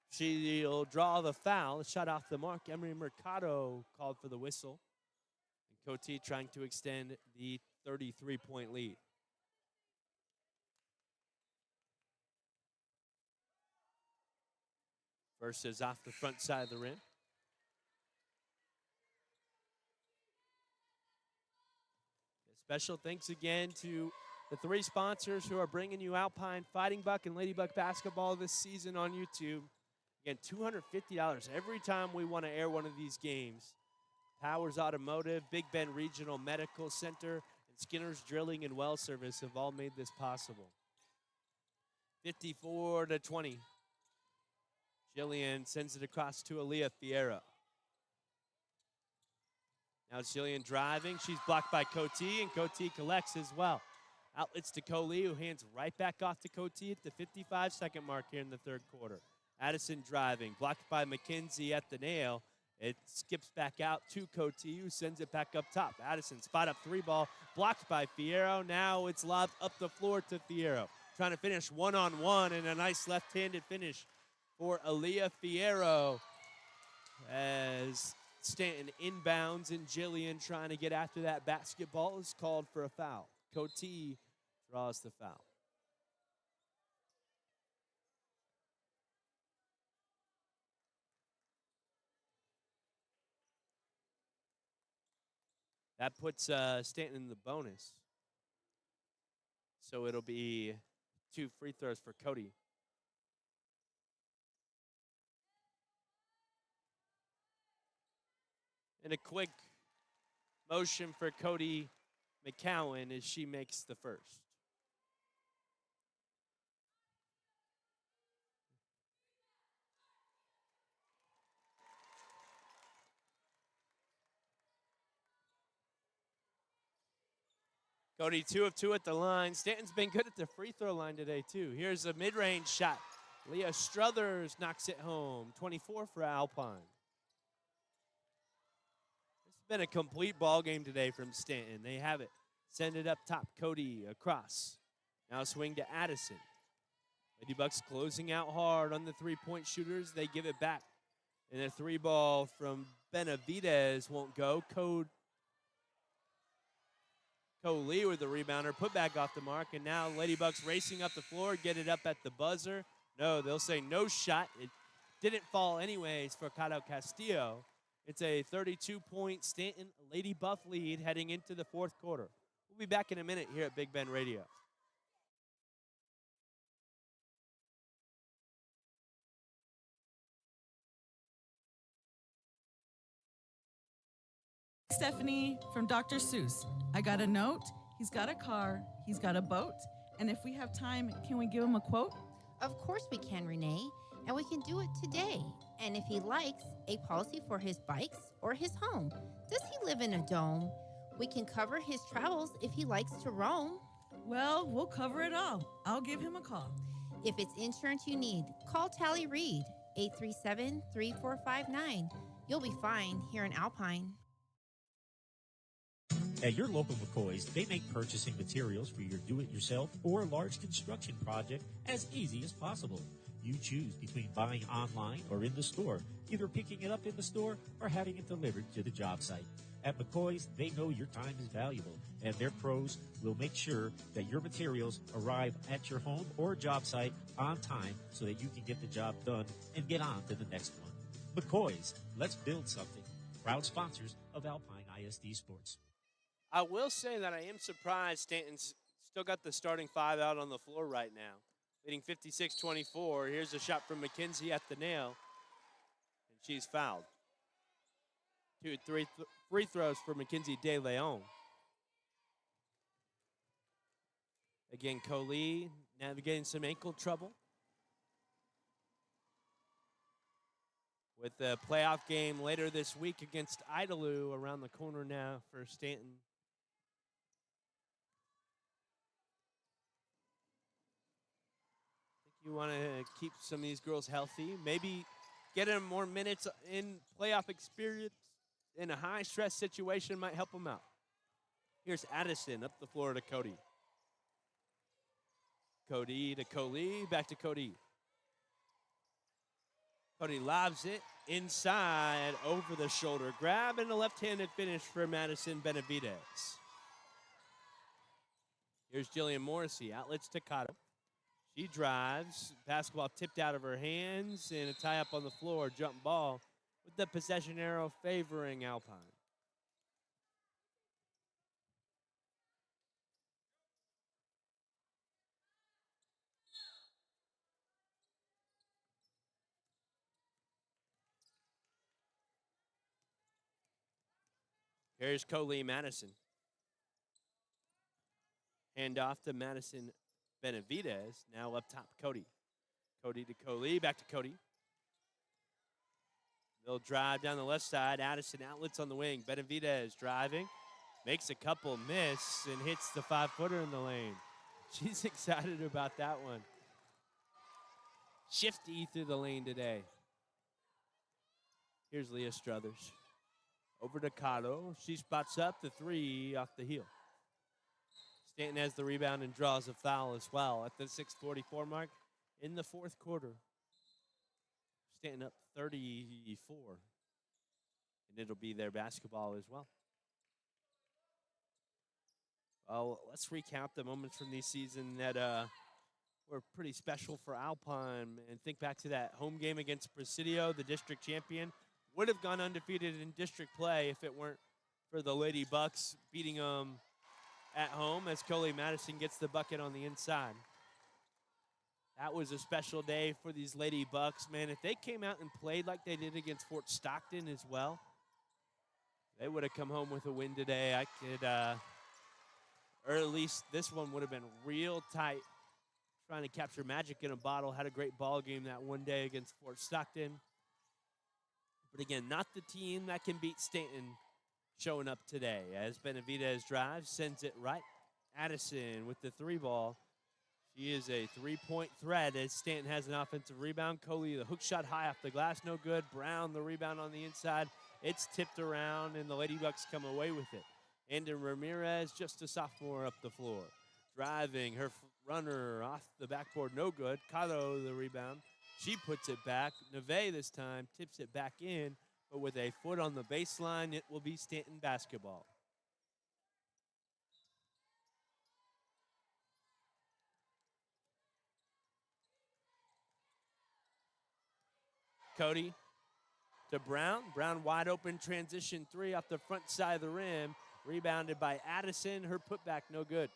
She'll draw the foul. Shot off the mark. Emery Mercado called for the whistle. And Coty trying to extend the 33-point lead. First is off the front side of the rim. Special thanks again to the 3 sponsors who are bringing you Alpine Fighting Buck and Lady Buck basketball this season on YouTube. Again, $250 every time we want to air one of these games. Powers Automotive, Big Bend Regional Medical Center, and Skinner's Drilling and Well Service have all made this possible. 54-20. Jillian sends it across to Aaliyah Fierro. Now it's Jillian driving. She's blocked by Coty, and Coty collects as well. Outlets to Coley, who hands right back off to Coty at the 55-second mark here in the third quarter. Addison driving, blocked by McKenzie at the nail. It skips back out to Coty, who sends it back up top. Addison, spot up 3 ball, blocked by Fierro. Now it's lobbed up the floor to Fierro. Trying to finish one-on-one, and a nice left-handed finish for Aaliyah Fierro as Stanton inbounds, and Jillian trying to get after that basketball is called for a foul. Coty draws the foul. That puts Stanton in the bonus. So it'll be 2 free throws for Coty. And a quick motion for Coty McCowan as she makes the first. Coty 2 of 2 at the line. Stanton's been good at the free throw line today, too. Here's a mid-range shot. Leah Struthers knocks it home. 24 for Alpine. It's been a complete ball game today from Stanton. They have it. Send it up top. Coty across. Now swing to Addison. Lady Bucks closing out hard on the three-point shooters. They give it back. And a 3-ball from Benavidez won't go. Coley with the rebounder, put back off the mark, and now Lady Bucks racing up the floor, get it up at the buzzer. No, they'll say no shot. It didn't fall anyways for Cado Castillo. It's a 32-point Stanton Lady Buff lead heading into the fourth quarter. We'll be back in a minute here at Big Bend Radio. Stephanie from Dr. Seuss. I got a note, he's got a car, he's got a boat, and if we have time, can we give him a quote? Of course we can, Renee, and we can do it today. And if he likes a policy for his bikes or his home, does he live in a dome? We can cover his travels if he likes to roam. Well, we'll cover it all. I'll give him a call. If it's insurance you need, call Tally Reed, 837-3459. You'll be fine here in Alpine. At your local McCoy's, they make purchasing materials for your do-it-yourself or large construction project as easy as possible. You choose between buying online or in the store, either picking it up in the store or having it delivered to the job site. At McCoy's, they know your time is valuable, and their pros will make sure that your materials arrive at your home or job site on time so that you can get the job done and get on to the next one. McCoy's, let's build something. Proud sponsors of Alpine ISD Sports. I will say that I am surprised Stanton's still got the starting five out on the floor right now. Leading 56-24. Here's a shot from McKenzie at the nail. And she's fouled. 2-3 free throws for Mackenzie De Leon. Again, Coley navigating some ankle trouble. With the playoff game later this week against Idalou around the corner now for Stanton. You want to keep some of these girls healthy. Maybe get them more minutes in playoff experience in a high-stress situation might help them out. Here's Addison up the floor to Cody. Cody to Coley, back to Cody. Cody lobs it inside, over the shoulder grab, and a left-handed finish for Madison Benavidez. Here's Jillian Morrissey, outlets to Cotto. She drives, basketball tipped out of her hands, and a tie up on the floor, jump ball, with the possession arrow favoring Alpine. Here's Coley Madison. Hand off to Madison Benavidez. Now up top, Cody. Cody to Coley, back to Cody. They'll drive down the left side. Addison outlets on the wing. Benavidez driving. Makes a couple miss and hits the 5-footer in the lane. She's excited about that one. Shifty through the lane today. Here's Leah Struthers. Over to Cotto. She spots up the three off the heel. Stanton has the rebound and draws a foul as well at the 6:44 mark in the fourth quarter. Stanton up 34. And it'll be their basketball as well. Well, let's recount the moments from this season that were pretty special for Alpine and think back to that home game against Presidio, the district champion. Would have gone undefeated in district play if it weren't for the Lady Bucks beating them at home as Coley Madison gets the bucket on the inside. That was a special day for these Lady Bucks, man. If they came out and played like they did against Fort Stockton as well, they would have come home with a win today. I could, or at least this one would have been real tight. Trying to capture magic in a bottle. Had a great ball game that one day against Fort Stockton. But again, not the team that can beat Stanton showing up today. As Benavidez drives, sends it right. Addison with the three ball. She is a three-point threat as Stanton has an offensive rebound. Coley, the hook shot high off the glass, no good. Brown, the rebound on the inside. It's tipped around, and the Lady Bucks come away with it. And Ramirez, just a sophomore up the floor. Driving, her runner off the backboard, no good. Cotto, the rebound. She puts it back. Neve this time tips it back in, but with a foot on the baseline, it will be Stanton basketball. Cody to Brown. Brown wide open transition three off the front side of the rim. Rebounded by Addison. Her putback no good.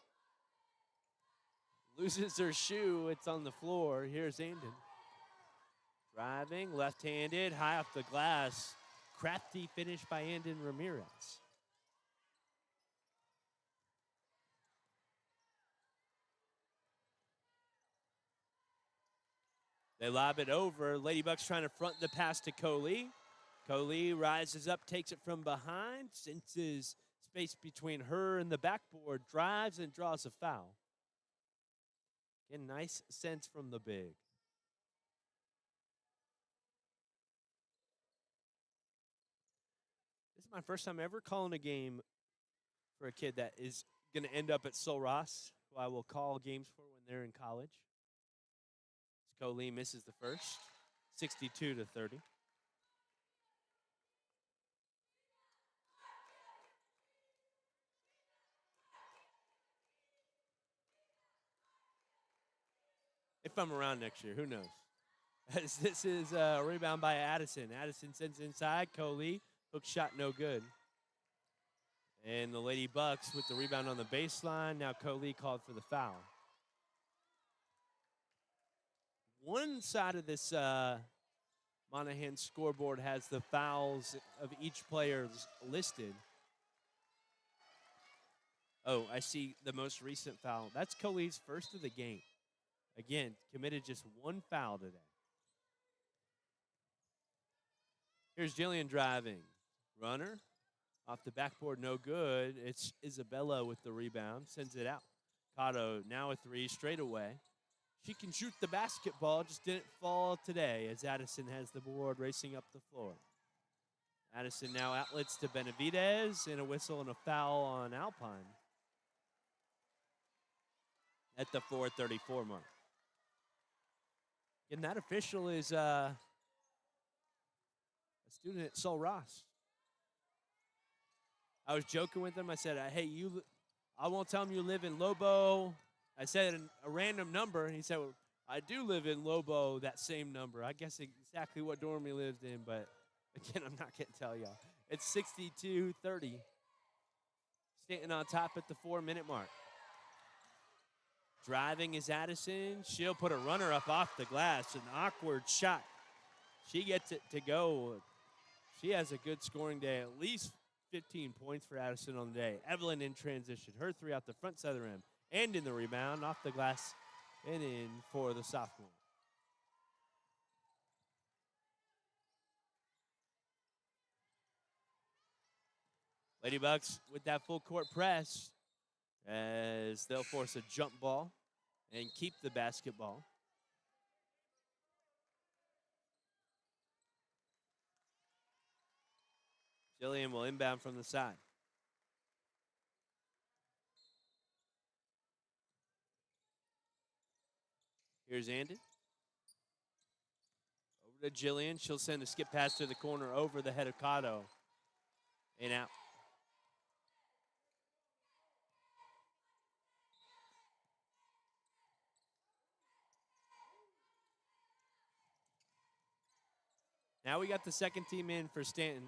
Loses her shoe. It's on the floor. Here's Andon. Driving, left-handed, high off the glass. Crafty finish by Andon Ramirez. They lob it over. Lady Bucks trying to front the pass to Coley. Coley rises up, takes it from behind, senses space between her and the backboard, drives and draws a foul. Again, nice sense from the big. This is my first time ever calling a game for a kid that is going to end up at Sul Ross, who I will call games for when they're in college. Coley misses the first, 62-30. If I'm around next year, who knows? As this is a rebound by Addison. Addison sends inside. Coley, hook shot no good. And the Lady Bucks with the rebound on the baseline. Now Coley called for the foul. One side of this Monahan scoreboard has the fouls of each player listed. Oh, I see the most recent foul. That's Coley's first of the game. Again, committed just one foul today. Here's Jillian driving. Runner. Off the backboard, no good. It's Isabella with the rebound. Sends it out. Cotto now a three straight away. She can shoot the basketball, just didn't fall today as Addison has the board racing up the floor. Addison now outlets to Benavidez and a whistle and a foul on Alpine at the 4:34 mark. And that official is a student at Sul Ross. I was joking with him. I said, hey, I won't tell him you live in Lobo. I said a random number, and he said, well, I do live in Lobo, that same number. I guess exactly what dorm he lived in, but again, I'm not going to tell y'all. It's 62-30. Stanton on top at the 4-minute mark. Driving is Addison. She'll put a runner up off the glass. An awkward shot. She gets it to go. She has a good scoring day, at least 15 points for Addison on the day. Evelyn in transition. Her three out the front side of the rim. And in the rebound, off the glass and in for the sophomore. Lady Bucks with that full court press as they'll force a jump ball and keep the basketball. Jillian will inbound from the side. Here's Andon. Over to Jillian. She'll send a skip pass to the corner over the head of Cotto. And out. Now we got the second team in for Stanton.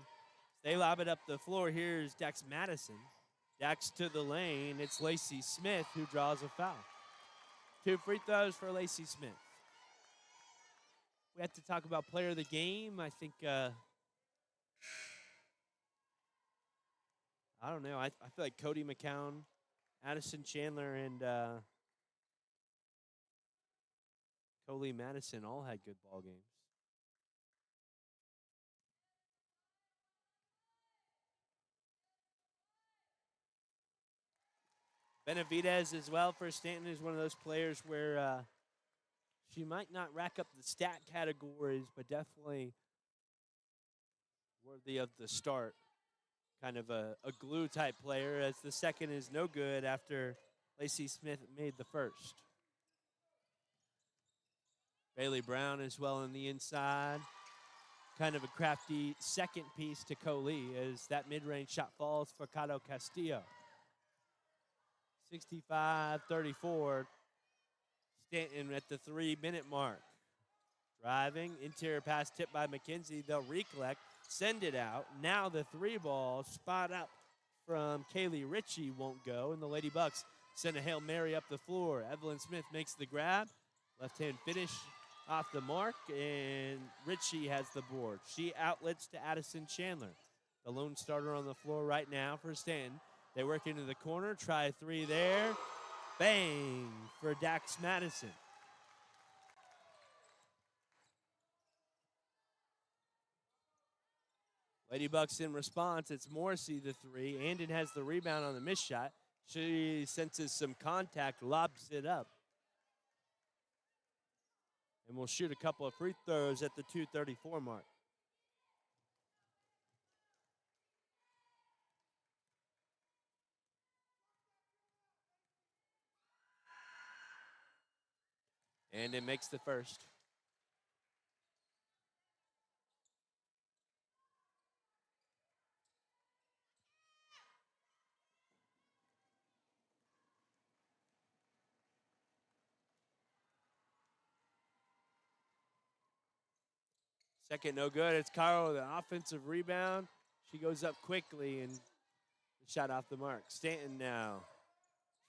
They lob it up the floor. Here's Dax Madison. Dax to the lane. It's Lacey Smith who draws a foul. 2 free throws for Lacey Smith. We have to talk about player of the game. I think, I don't know. I feel like Cody McCown, Addison Chandler, and Coley Madison all had good ball games. Benavidez as well for Stanton is one of those players where she might not rack up the stat categories, but definitely worthy of the start. Kind of a glue type player, as the second is no good after Lacey Smith made the first. Bailey Brown as well on the inside. Kind of a crafty second piece to Coley as that mid-range shot falls for Cotto Castillo. 65-34. Stanton at the 3-minute mark. Driving, interior pass tipped by McKenzie. They'll recollect, send it out. Now the three ball, spot up from Kaylee Ritchie won't go, and the Lady Bucks send a Hail Mary up the floor. Evelyn Smith makes the grab. Left-hand finish off the mark, and Ritchie has the board. She outlets to Addison Chandler, the lone starter on the floor right now for Stanton. They work into the corner, try a three there. Bang for Dax Madison. Lady Bucks in response. It's Morrissey the three. Andon has the rebound on the missed shot. She senses some contact, lobs it up. And will shoot a couple of free throws at the 2:34 mark. And it makes the first. Second, no good. It's Caro with an offensive rebound. She goes up quickly and shot off the mark. Stanton now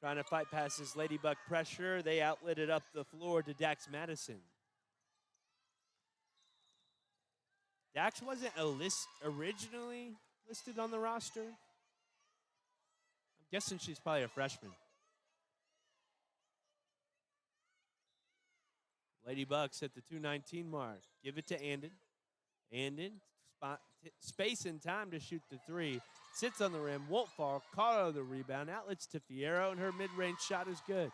trying to fight past this Ladybug pressure. They outlet it up the floor to Dax Madison. Dax wasn't originally listed on the roster. I'm guessing she's probably a freshman. Ladybugs at the 2:19 mark. Give it to Andon. Andon, space and time to shoot the three. Sits on the rim, won't fall. Caught the rebound. Outlets to Fierro, and her mid-range shot is good.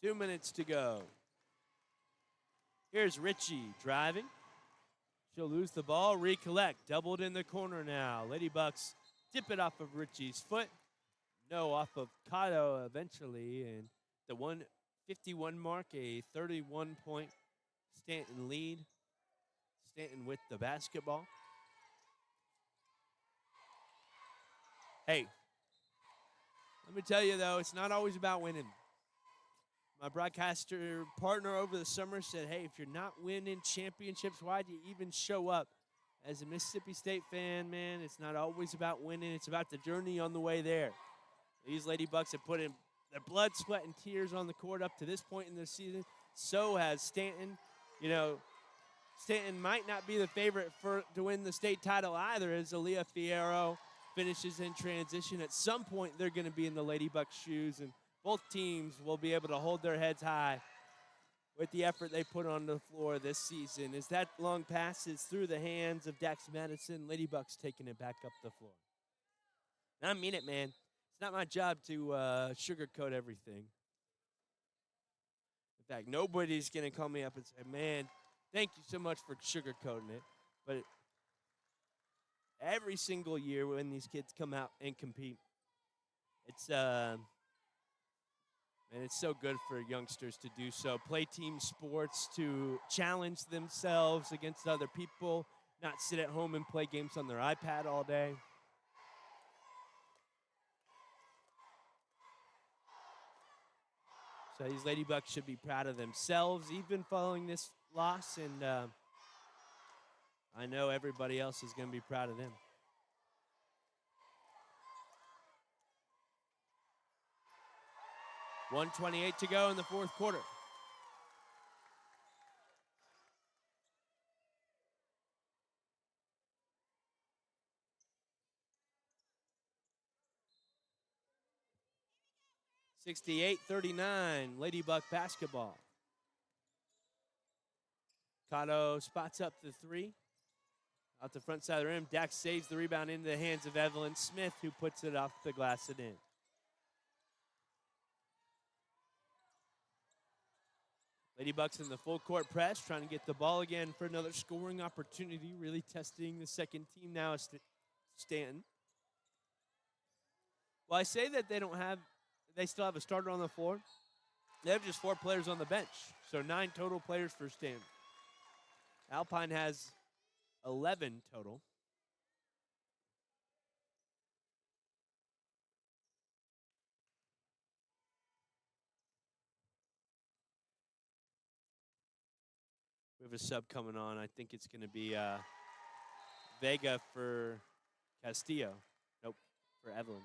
Two minutes to go. Here's Ritchie driving. She'll lose the ball, recollect. Doubled in the corner now. Ladybucks dip it off of Ritchie's foot. No, off of Kato eventually. And the 151 mark, a 31-point Stanton lead. Stanton with the basketball. Hey, let me tell you, though, it's not always about winning. My broadcaster partner over the summer said, hey, if you're not winning championships, why do you even show up? As a Mississippi State fan, man, it's not always about winning. It's about the journey on the way there. These Ladybucks have put in their blood, sweat, and tears on the court up to this point in the season. So has Stanton. You know, Stanton might not be the favorite to win the state title either, as Aaliyah Fierro finishes in transition. At some point, they're going to be in the Ladybucks' shoes, and both teams will be able to hold their heads high with the effort they put on the floor this season. As that long pass is through the hands of Dax Madison, Ladybucks taking it back up the floor. And I mean it, man. It's not my job to sugarcoat everything. In fact, nobody's going to call me up and say, man, thank you so much for sugarcoating it. But every single year when these kids come out and compete, it's and it's so good for youngsters to do so. Play team sports, to challenge themselves against other people, not sit at home and play games on their iPad all day. So these Ladybucks should be proud of themselves, even following this loss, and I know everybody else is going to be proud of them. .128 to go in the fourth quarter. (68-39) Ladybuck basketball. Kato spots up the three. Out the front side of the rim, Dax saves the rebound into the hands of Evelyn Smith, who puts it off the glass and in. Ladybucks in the full court press, trying to get the ball again for another scoring opportunity, really testing the second team now, Stanton. Well, I say that they still have a starter on the floor. They have just 4 players on the bench, so 9 total players for Stanton. Alpine has 11 total. We have a sub coming on. I think it's going to be Vega for Castillo. Nope, for Evelyn.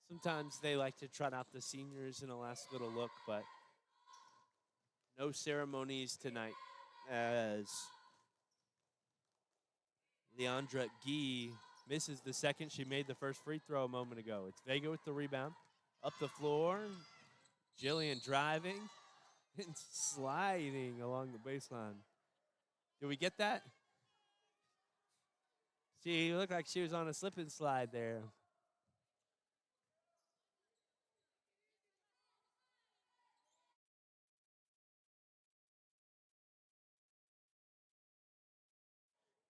Sometimes they like to trot out the seniors in a last little look, but no ceremonies tonight, as Leandra Gee misses the second. She made the first free throw a moment ago. It's Vega with the rebound. Up the floor. Jillian driving. and sliding along the baseline. Did we get that? She looked like she was on a slip and slide there.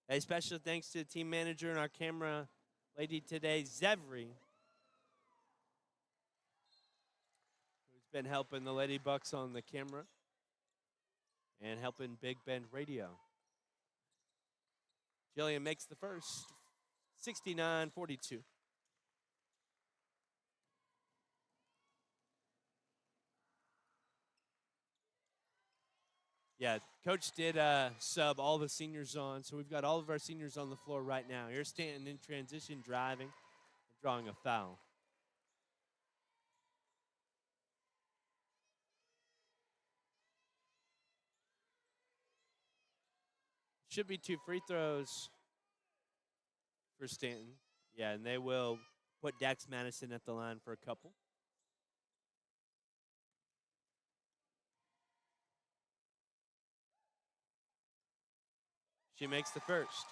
A special thanks to the team manager and our camera lady today, Zevri, who's been helping the Lady Bucks on the camera and helping Big Bend Radio. Jillian makes the first, 69-42. Yeah, Coach did sub all the seniors on, so we've got all of our seniors on the floor right now. Here's Stanton in transition, driving, and drawing a foul. Should be 2 free throws for Stanton. Yeah, and they will put Dax Madison at the line for a couple. She makes the first.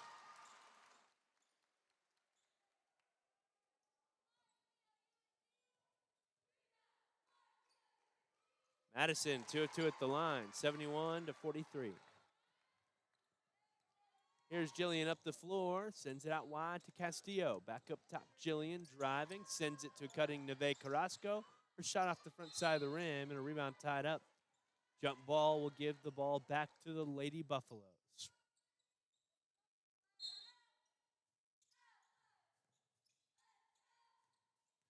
Madison, 2 of 2 at the line, 71-43. Here's Jillian up the floor, sends it out wide to Castillo. Back up top, Jillian driving, sends it to cutting Neve Carrasco. Her shot off the front side of the rim and a rebound tied up. Jump ball will give the ball back to the Lady Buffaloes.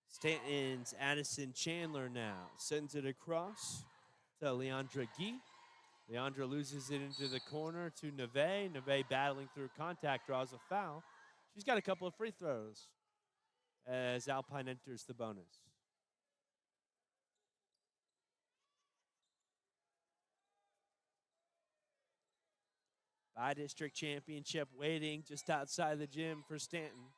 Stanton's Addison Chandler now sends it across to Leandra Gee. Leandra loses it into the corner to Neve. Neve battling through contact, draws a foul. She's got a couple of free throws as Alpine enters the bonus. Bi-district championship waiting just outside the gym for Stanton.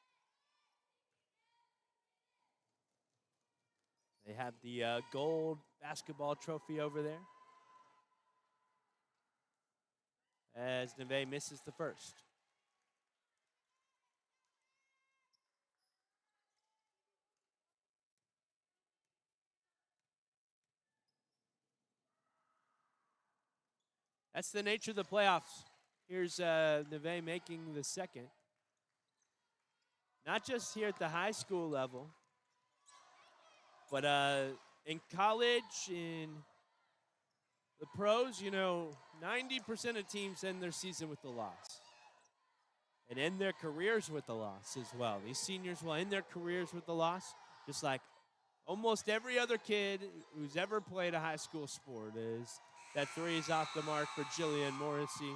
They have the gold basketball trophy over there, as Neve misses the first. That's the nature of the playoffs. Here's Neve making the second. Not just here at the high school level, but in college, in the pros, 90% of teams end their season with a loss. And end their careers with a loss as well. These seniors will end their careers with a loss, just like almost every other kid who's ever played a high school sport is. That 3 is off the mark for Jillian Morrissey.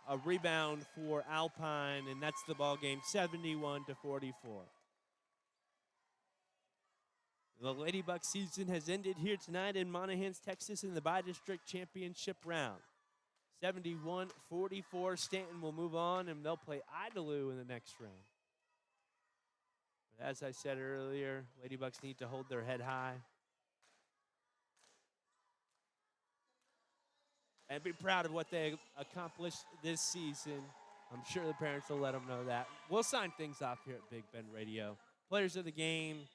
A rebound for Alpine, and that's the ball game, 71-44. The Lady Buck season has ended here tonight in Monahans, Texas in the Bi-District Championship round. 71-44, Stanton will move on, and they'll play Idalou in the next round. But as I said earlier, Lady Bucks need to hold their head high and be proud of what they accomplished this season. I'm sure the parents will let them know that. We'll sign things off here at Big Bend Radio. Players of the game,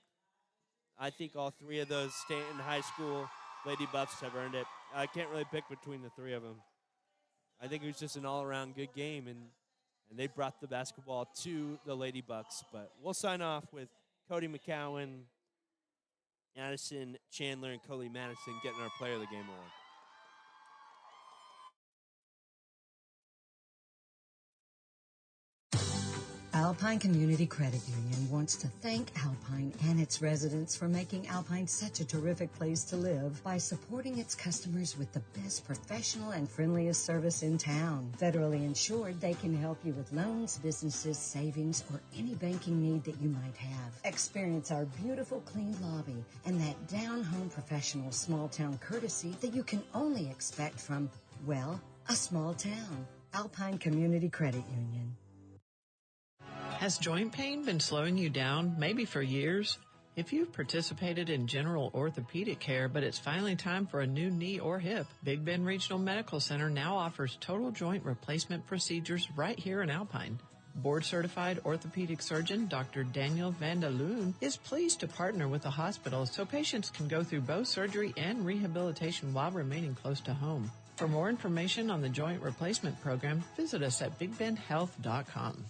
I think all 3 of those Stanton High School Lady Buffs have earned it. I can't really pick between the 3 of them. I think it was just an all-around good game, and they brought the basketball to the Lady Bucks. But we'll sign off with Cody McCowan, Addison Chandler, and Coley Madison getting our Player of the Game award. Alpine Community Credit Union wants to thank Alpine and its residents for making Alpine such a terrific place to live by supporting its customers with the best professional and friendliest service in town. Federally insured, they can help you with loans, businesses, savings, or any banking need that you might have. Experience our beautiful clean lobby and that down-home professional small-town courtesy that you can only expect from, well, a small town. Alpine Community Credit Union. Has joint pain been slowing you down, maybe for years? If you've participated in general orthopedic care, but it's finally time for a new knee or hip, Big Bend Regional Medical Center now offers total joint replacement procedures right here in Alpine. Board-certified orthopedic surgeon Dr. Daniel Vandaloon is pleased to partner with the hospital so patients can go through both surgery and rehabilitation while remaining close to home. For more information on the joint replacement program, visit us at bigbendhealth.com.